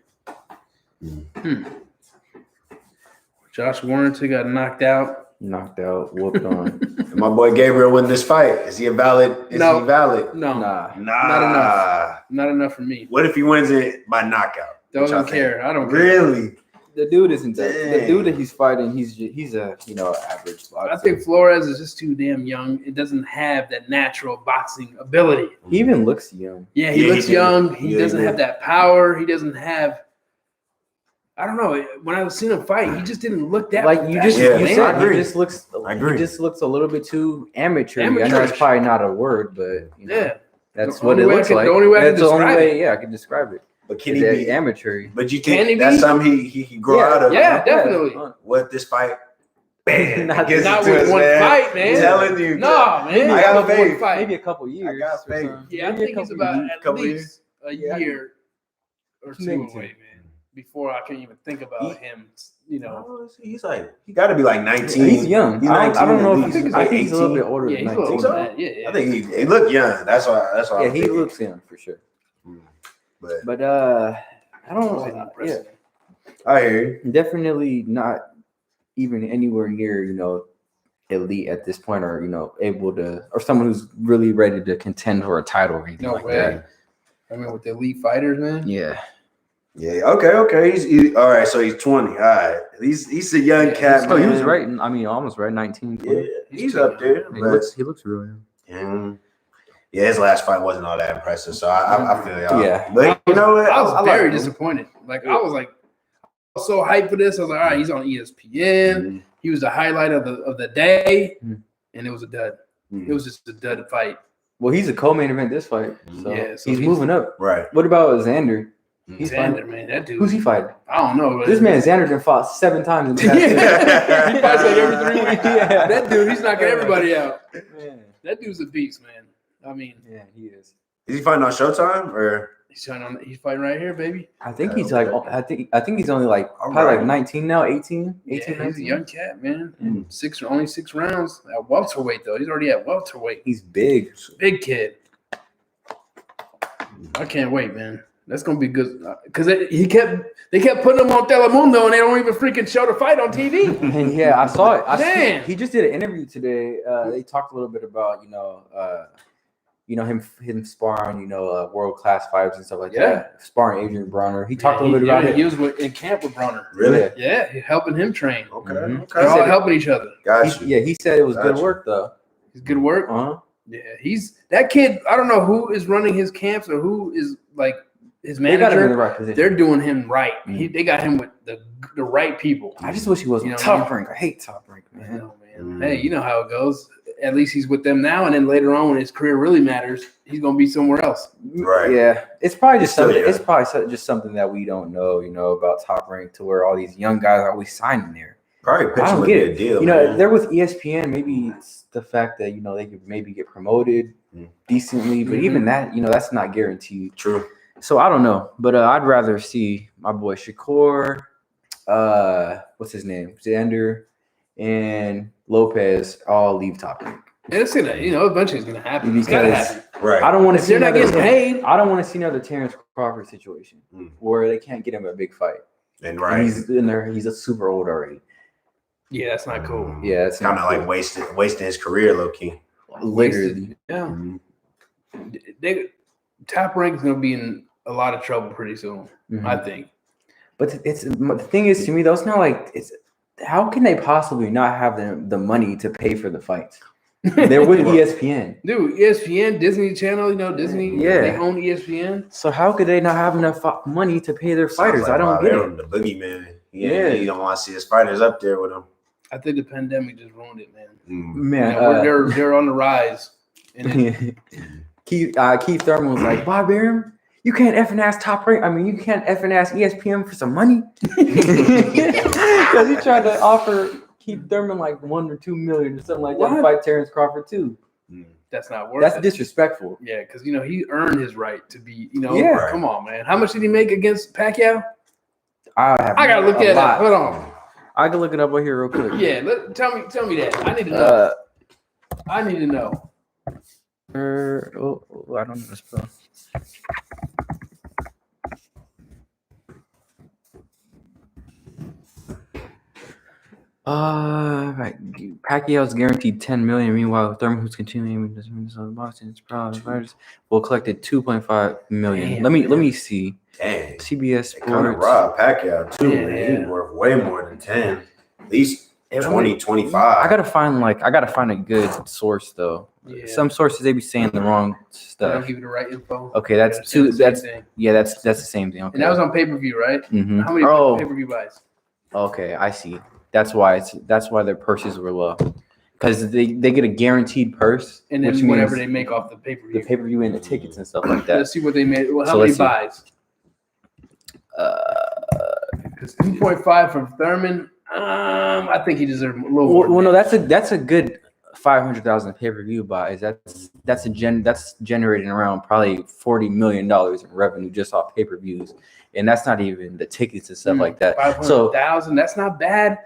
Speaker 2: Josh Warrington got knocked out.
Speaker 3: Knocked out, whooped on.
Speaker 5: And my boy Gabriel win this fight. Is he valid?
Speaker 2: No.
Speaker 5: He valid?
Speaker 2: No,
Speaker 3: Nah.
Speaker 2: not enough. Not enough for me.
Speaker 5: What if he wins it by knockout? Which I
Speaker 2: Don't
Speaker 5: think-
Speaker 2: care. I don't care.
Speaker 5: Really?
Speaker 3: The dude isn't that. The
Speaker 5: Dang.
Speaker 3: dude that he's fighting, he's a average boxer.
Speaker 2: I think Flores is just too damn young. It doesn't have that natural boxing ability.
Speaker 3: he even looks young.
Speaker 2: Yeah, he
Speaker 5: Yeah,
Speaker 2: looks
Speaker 5: he do.
Speaker 2: young. He
Speaker 5: Yeah,
Speaker 2: doesn't
Speaker 5: he
Speaker 2: have
Speaker 5: do.
Speaker 2: that power. He doesn't have. I don't know. When I was seeing him fight, he just didn't look that.
Speaker 3: Like you just
Speaker 5: Yeah,
Speaker 3: you
Speaker 5: I
Speaker 3: said,
Speaker 5: agree.
Speaker 3: he just looks.
Speaker 5: I agree.
Speaker 3: He just looks a little bit too amateur. I know
Speaker 2: Amateurish.
Speaker 3: it's probably not a word, but you know,
Speaker 2: Yeah,
Speaker 3: that's
Speaker 2: The
Speaker 3: what it
Speaker 2: only way I
Speaker 3: looks
Speaker 2: can-
Speaker 3: like.
Speaker 2: the only way I can
Speaker 3: That's the only
Speaker 2: describe
Speaker 3: way. Yeah, I can describe it.
Speaker 5: But can
Speaker 3: Is
Speaker 5: he
Speaker 3: that
Speaker 5: be?
Speaker 3: amateur?
Speaker 5: But you
Speaker 2: Can he
Speaker 5: think that's
Speaker 2: be?
Speaker 5: something he can grow out of?
Speaker 2: yeah, definitely.
Speaker 5: What this fight? Bam!
Speaker 3: Not-
Speaker 5: Gives
Speaker 2: Not
Speaker 5: it to
Speaker 2: with
Speaker 5: us,
Speaker 2: one
Speaker 5: man.
Speaker 2: fight, man.
Speaker 5: I'm telling you.
Speaker 2: No, man.
Speaker 5: I got
Speaker 2: Not with one
Speaker 5: faith.
Speaker 2: fight.
Speaker 3: Maybe a couple years.
Speaker 5: got
Speaker 3: or
Speaker 5: faith.
Speaker 3: something.
Speaker 2: Yeah, I
Speaker 3: Maybe a
Speaker 2: think he's
Speaker 3: couple
Speaker 2: about
Speaker 3: years.
Speaker 2: at
Speaker 5: couple
Speaker 2: least a
Speaker 3: Yeah.
Speaker 2: year or two
Speaker 3: Maybe
Speaker 2: away, man. Before I can even think about him, you know.
Speaker 5: Oh, he's like he got to be like 19.
Speaker 3: He's young.
Speaker 5: He's
Speaker 3: I
Speaker 5: 19
Speaker 3: don't know
Speaker 5: at
Speaker 3: if
Speaker 5: least.
Speaker 3: he's.
Speaker 5: like
Speaker 3: I think he's a little
Speaker 5: 18.
Speaker 3: bit older
Speaker 2: Yeah,
Speaker 3: than
Speaker 2: he's a little
Speaker 3: 19.
Speaker 2: older than that. Yeah.
Speaker 5: I think he looked young. That's why.
Speaker 3: Yeah,
Speaker 5: I'm
Speaker 3: he
Speaker 5: thinking.
Speaker 3: looks young for sure.
Speaker 5: But
Speaker 3: But I don't.
Speaker 2: Wasn't
Speaker 3: Yeah,
Speaker 2: impressive.
Speaker 5: I hear you.
Speaker 3: definitely not even anywhere near elite at this point, or able to, or someone who's really ready to contend for a title or anything
Speaker 2: No
Speaker 3: like
Speaker 2: way.
Speaker 3: that.
Speaker 2: I mean, with the elite fighters, man.
Speaker 3: Yeah,
Speaker 5: Yeah. Okay. He's all right. So he's 20. All right. He's a young
Speaker 2: Yeah,
Speaker 5: cat.
Speaker 3: so he was
Speaker 5: man.
Speaker 3: right. I mean, almost right. 19. 20.
Speaker 5: Yeah, he's up there.
Speaker 3: He
Speaker 5: But
Speaker 3: looks real young.
Speaker 5: yeah, his last fight wasn't all that impressive. So I feel y'all.
Speaker 3: Yeah.
Speaker 5: But you know what?
Speaker 2: I was
Speaker 5: like
Speaker 2: very
Speaker 5: him.
Speaker 2: disappointed. Like I was so hyped for this. I was like, all right, he's on ESPN.
Speaker 5: Mhm.
Speaker 2: He was the highlight of the day,
Speaker 3: Mhm.
Speaker 2: and it was a dud.
Speaker 5: Mhm.
Speaker 2: It was just a dud fight.
Speaker 3: Well, he's a co-main event this fight, so,
Speaker 2: Yeah, so
Speaker 3: he's
Speaker 2: he's-
Speaker 3: moving up.
Speaker 5: Right.
Speaker 3: What about Xander? He's
Speaker 2: Xander,
Speaker 3: fighting.
Speaker 2: man, that dude.
Speaker 3: Who's he fighting?
Speaker 2: I don't know. But
Speaker 3: This man Xander done fought 7 times in the past.
Speaker 2: Yeah. He fights like every 3 weeks.
Speaker 3: Yeah.
Speaker 2: That dude, he's knocking everybody out.
Speaker 3: Man.
Speaker 2: That dude's a beast, man. I mean,
Speaker 3: Yeah, he is.
Speaker 5: Is he fighting on Showtime or?
Speaker 2: he's fighting right here, baby.
Speaker 3: I think
Speaker 5: Yeah,
Speaker 3: he's
Speaker 5: okay.
Speaker 3: like I think he's only like
Speaker 5: All
Speaker 3: probably
Speaker 5: right.
Speaker 3: like 19 now, 18,
Speaker 2: Yeah,
Speaker 3: 18,
Speaker 2: he's a
Speaker 3: 19.
Speaker 2: young cat, man.
Speaker 5: Mm.
Speaker 2: Only 6 rounds at welterweight though. He's already at welterweight.
Speaker 3: He's big.
Speaker 2: Big kid. I can't wait, man. That's gonna be good because they kept putting him on Telemundo and they don't even freaking show the fight on TV.
Speaker 3: And yeah, I saw it.
Speaker 2: Man.
Speaker 3: He just did an interview today. They talked a little bit about him sparring world class fighters and stuff like
Speaker 2: Yeah.
Speaker 3: that. Sparring Adrian Bronner. He talked a little bit about
Speaker 2: He
Speaker 3: it.
Speaker 2: was in camp with Brunner.
Speaker 5: Really?
Speaker 3: Yeah.
Speaker 2: Yeah, he helping him train.
Speaker 5: Okay.
Speaker 3: Mhm.
Speaker 2: They're all
Speaker 5: Okay.
Speaker 2: helping each other.
Speaker 5: Got you.
Speaker 3: Yeah, he said it was good
Speaker 5: Gotcha.
Speaker 3: work though.
Speaker 2: It's good work.
Speaker 3: Uh-huh.
Speaker 2: Yeah, he's that kid. I don't know who is running his camps or who is like his
Speaker 3: They got him in the
Speaker 2: manager.
Speaker 3: right position.
Speaker 2: They're doing him right.
Speaker 3: Mhm.
Speaker 2: They got him with the right people.
Speaker 3: I just wish he was
Speaker 2: You know,
Speaker 3: Top Rank. I hate Top Rank,
Speaker 2: I
Speaker 3: man.
Speaker 2: know, man.
Speaker 5: Mm.
Speaker 2: Hey, you know how it goes. At least he's with them now, and then later on, when his career really matters, he's gonna be somewhere else.
Speaker 5: Right.
Speaker 3: Yeah, it's probably just
Speaker 5: Still,
Speaker 3: something.
Speaker 5: yeah.
Speaker 3: It's probably just something that we don't know, about Top Rank, to where all these young guys are always signing there.
Speaker 5: Probably
Speaker 3: I
Speaker 5: pitching
Speaker 3: don't
Speaker 5: would
Speaker 3: get
Speaker 5: be
Speaker 3: it.
Speaker 5: a deal.
Speaker 3: You know,
Speaker 5: man.
Speaker 3: they're with ESPN. Maybe it's the fact that they could maybe get promoted decently, but
Speaker 2: Mhm.
Speaker 3: even that, that's not guaranteed.
Speaker 5: True.
Speaker 3: So I don't know, but I'd rather see my boy Shakur, what's his name, Xander, and Lopez all leave Top Rank.
Speaker 2: And it's gonna, eventually it's gonna happen. It's gotta
Speaker 3: Because
Speaker 2: happen.
Speaker 5: Right.
Speaker 3: I don't want to
Speaker 2: If
Speaker 3: see
Speaker 2: they're not
Speaker 3: another.
Speaker 2: getting paid,
Speaker 3: I don't want to see another Terrence Crawford situation
Speaker 5: Mm.
Speaker 3: where they can't get him a big fight.
Speaker 5: And
Speaker 3: And
Speaker 5: right.
Speaker 3: he's in there. He's a super old already.
Speaker 2: yeah, that's not cool.
Speaker 3: Yeah, it's
Speaker 5: Kind of
Speaker 3: not
Speaker 5: like wasting his career, low key.
Speaker 3: cool. Literally.
Speaker 2: Yeah, Top Rank is gonna be in a lot of trouble pretty soon.
Speaker 3: Mhm.
Speaker 2: I think.
Speaker 3: But the thing is, to me, though, it's not like it's. How can they possibly not have the money to pay for the fights? They're with ESPN.
Speaker 2: Dude, ESPN, Disney Channel, Disney,
Speaker 3: Yeah.
Speaker 2: they own ESPN.
Speaker 3: So how could they not have enough money to pay their fighters?
Speaker 5: Like,
Speaker 3: I don't get it.
Speaker 5: The boogeyman.
Speaker 3: Yeah.
Speaker 5: He don't want to see his fighters up there with him.
Speaker 2: I think the pandemic just ruined it, man.
Speaker 3: Man,
Speaker 2: They're on the rise. And
Speaker 3: Keith Thurman was like, Bob Arum, you can't effing ask Top Rank. I mean, you can't effing ask ESPN for some money because he tried to offer Keith Thurman like $1 or $2 million or something like that to fight Terrence Crawford too.
Speaker 2: that's not worth
Speaker 3: That's
Speaker 2: it.
Speaker 3: disrespectful.
Speaker 2: Yeah, because he earned his right to be.
Speaker 3: Yeah.
Speaker 2: Come on, man. How much did he make against Pacquiao?
Speaker 3: I
Speaker 2: gotta look at it. Hold on.
Speaker 3: I can look it up over here real quick.
Speaker 2: Yeah, tell me that. I need to know. I need to know.
Speaker 3: I don't know the spell. Right. Pacquiao's guaranteed $10 million. Meanwhile, Thurman, who's continuing to boxing, his proud fighters, will collected $2.5 million.
Speaker 2: Damn,
Speaker 3: let me see.
Speaker 5: Dang.
Speaker 3: CBS
Speaker 5: They kind of
Speaker 3: Sports.
Speaker 5: robbed Pacquiao too.
Speaker 2: Yeah.
Speaker 5: Man. He's worth way more than 10. At least 20, 25.
Speaker 3: I gotta find a good source though.
Speaker 2: Yeah.
Speaker 3: Some sources they be saying the wrong
Speaker 2: I don't
Speaker 3: stuff.
Speaker 2: give you the right info.
Speaker 3: Okay, that's
Speaker 2: That's
Speaker 3: two.
Speaker 2: the same
Speaker 3: That's
Speaker 2: thing.
Speaker 3: that's the same thing. Okay.
Speaker 2: And that was on pay-per-view, right?
Speaker 3: Mhm.
Speaker 2: How many pay-per-view buys?
Speaker 3: Okay, I see. That's why their purses were low, because they get a guaranteed purse,
Speaker 2: And then
Speaker 3: which
Speaker 2: whatever
Speaker 3: means
Speaker 2: they make off the
Speaker 3: the
Speaker 2: pay-per-view.
Speaker 3: pay-per-view and the tickets and stuff like that.
Speaker 2: Let's see what they made. Well, how
Speaker 3: So
Speaker 2: many
Speaker 3: let's see.
Speaker 2: buys? 2.5 from Thurman. I think he deserved a little more.
Speaker 3: Well, no, that's a good 500,000 pay-per-view buys. That's generating around probably $40 million in revenue just off pay-per-views, and that's not even the tickets and stuff like that.
Speaker 2: 500,000. That's not bad.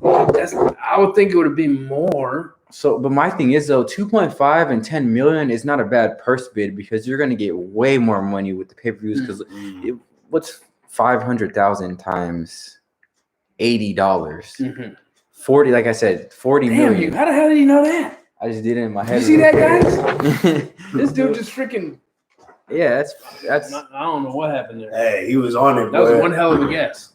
Speaker 2: I would think it would have been more.
Speaker 3: So, but my thing is though, 2.5 and 10 million is not a bad purse bid because you're going to get way more money with the pay-per-views. Because what's 500,000 times $80?
Speaker 2: Mm-hmm.
Speaker 3: 40, like I said, 40
Speaker 2: Damn
Speaker 3: million.
Speaker 2: you! How the hell did you know that?
Speaker 3: I just did it in my head.
Speaker 2: You see that,
Speaker 3: guys?
Speaker 2: This dude just freaking.
Speaker 3: Yeah, that's
Speaker 2: I don't know what happened there.
Speaker 5: Hey, he was on it.
Speaker 2: That was
Speaker 5: boy.
Speaker 2: one hell of a guess.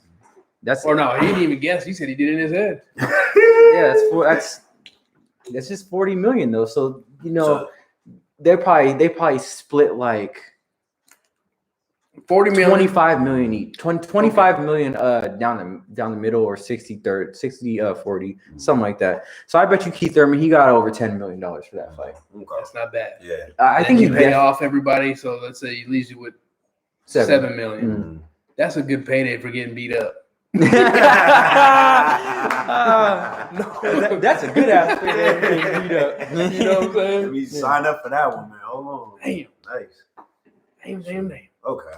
Speaker 3: that's
Speaker 2: Or no, he didn't even guess. He said he did it in his head.
Speaker 3: yeah, that's just 40 million though. So they probably split like
Speaker 2: 40 million.
Speaker 3: 25 million each. 25 million down the middle, or 60 40, something like that. So I bet you Keith Thurman, he got over $10 million for that fight.
Speaker 2: That's not bad.
Speaker 5: Yeah.
Speaker 3: I think
Speaker 2: you
Speaker 3: he
Speaker 2: pay off everybody. So let's say he leaves you with 7 million.
Speaker 3: Mm.
Speaker 2: That's a good payday for getting beat up.
Speaker 3: That's a good ass payday.
Speaker 2: You know what I'm saying?
Speaker 5: We signed up for that one, man. Hold on.
Speaker 2: Damn.
Speaker 5: Nice.
Speaker 2: Damn.
Speaker 5: Okay.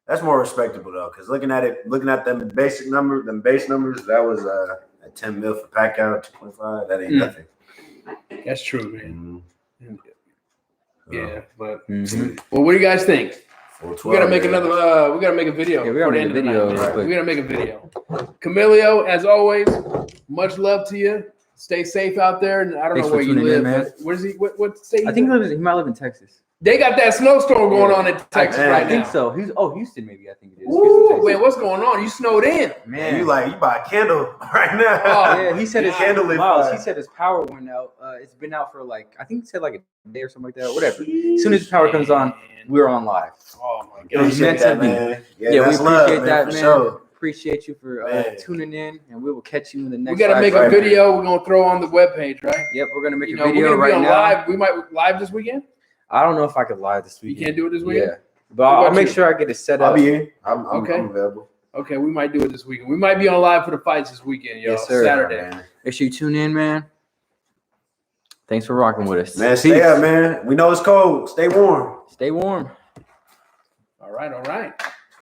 Speaker 5: That's more respectable though, because looking at them base numbers, that was 10 mil for Pacquiao, 2.5. That ain't nothing.
Speaker 2: That's true, man. Yeah, but
Speaker 3: Mhm.
Speaker 2: well, what do you guys think? We gotta make another. We gotta make a video.
Speaker 3: Yeah, we gotta
Speaker 2: before
Speaker 3: make
Speaker 2: the
Speaker 3: a
Speaker 2: end of the
Speaker 3: video
Speaker 2: night,
Speaker 3: real
Speaker 2: man.
Speaker 3: quick.
Speaker 2: We gotta make a video. Camilio, as always, much love to you. Stay safe out there. And I don't
Speaker 3: Thanks
Speaker 2: know
Speaker 3: for
Speaker 2: where you
Speaker 3: tuning in,
Speaker 2: live,
Speaker 3: man.
Speaker 2: but where's he? What state?
Speaker 3: I think he might live in Texas.
Speaker 2: They got that snowstorm going on in Texas
Speaker 5: man,
Speaker 2: right
Speaker 3: I think
Speaker 2: now.
Speaker 3: so. Houston maybe. I think it is.
Speaker 2: Ooh,
Speaker 3: Houston,
Speaker 2: wait, what's going on? You snowed in.
Speaker 5: Man, you buy a candle right now.
Speaker 2: Oh,
Speaker 3: Yeah, he said his
Speaker 5: candle
Speaker 3: Miles,
Speaker 5: lit.
Speaker 3: he said his power went out. It's been out for I think he said like a day or something like that. Whatever. As soon as his power comes on, we're on live.
Speaker 2: Oh my
Speaker 3: It was meant
Speaker 5: Appreciate
Speaker 3: to
Speaker 5: that,
Speaker 3: be.
Speaker 5: man.
Speaker 3: Yeah, we
Speaker 5: that's
Speaker 3: appreciate
Speaker 5: love,
Speaker 3: that,
Speaker 5: for
Speaker 3: man.
Speaker 5: sure.
Speaker 3: Appreciate you for
Speaker 5: Man.
Speaker 3: tuning in, and we will catch you in the next.
Speaker 2: We gotta make a
Speaker 5: right,
Speaker 2: video. We're gonna throw on the webpage, right?
Speaker 3: Yep, we're gonna make a
Speaker 2: We're
Speaker 3: video
Speaker 2: gonna be
Speaker 3: right
Speaker 2: on
Speaker 3: now.
Speaker 2: live. We might live this weekend.
Speaker 3: I don't know if I could live this
Speaker 2: You
Speaker 3: weekend.
Speaker 2: can't do it this weekend.
Speaker 3: Yeah, but
Speaker 2: What
Speaker 3: I'll
Speaker 2: about
Speaker 3: make
Speaker 2: you?
Speaker 3: sure I get it set
Speaker 5: I'll
Speaker 3: up.
Speaker 5: be in. I'm
Speaker 2: Okay.
Speaker 5: available.
Speaker 2: Okay, we might do it this weekend. We might be on live for the fights this weekend, yo.
Speaker 3: Yes, sir.
Speaker 2: Saturday.
Speaker 5: Man,
Speaker 3: Make sure you tune in, man. Thanks for rocking with us.
Speaker 5: stay
Speaker 3: Peace.
Speaker 5: up, man. We know it's cold. Stay warm.
Speaker 3: Stay warm.
Speaker 2: All right.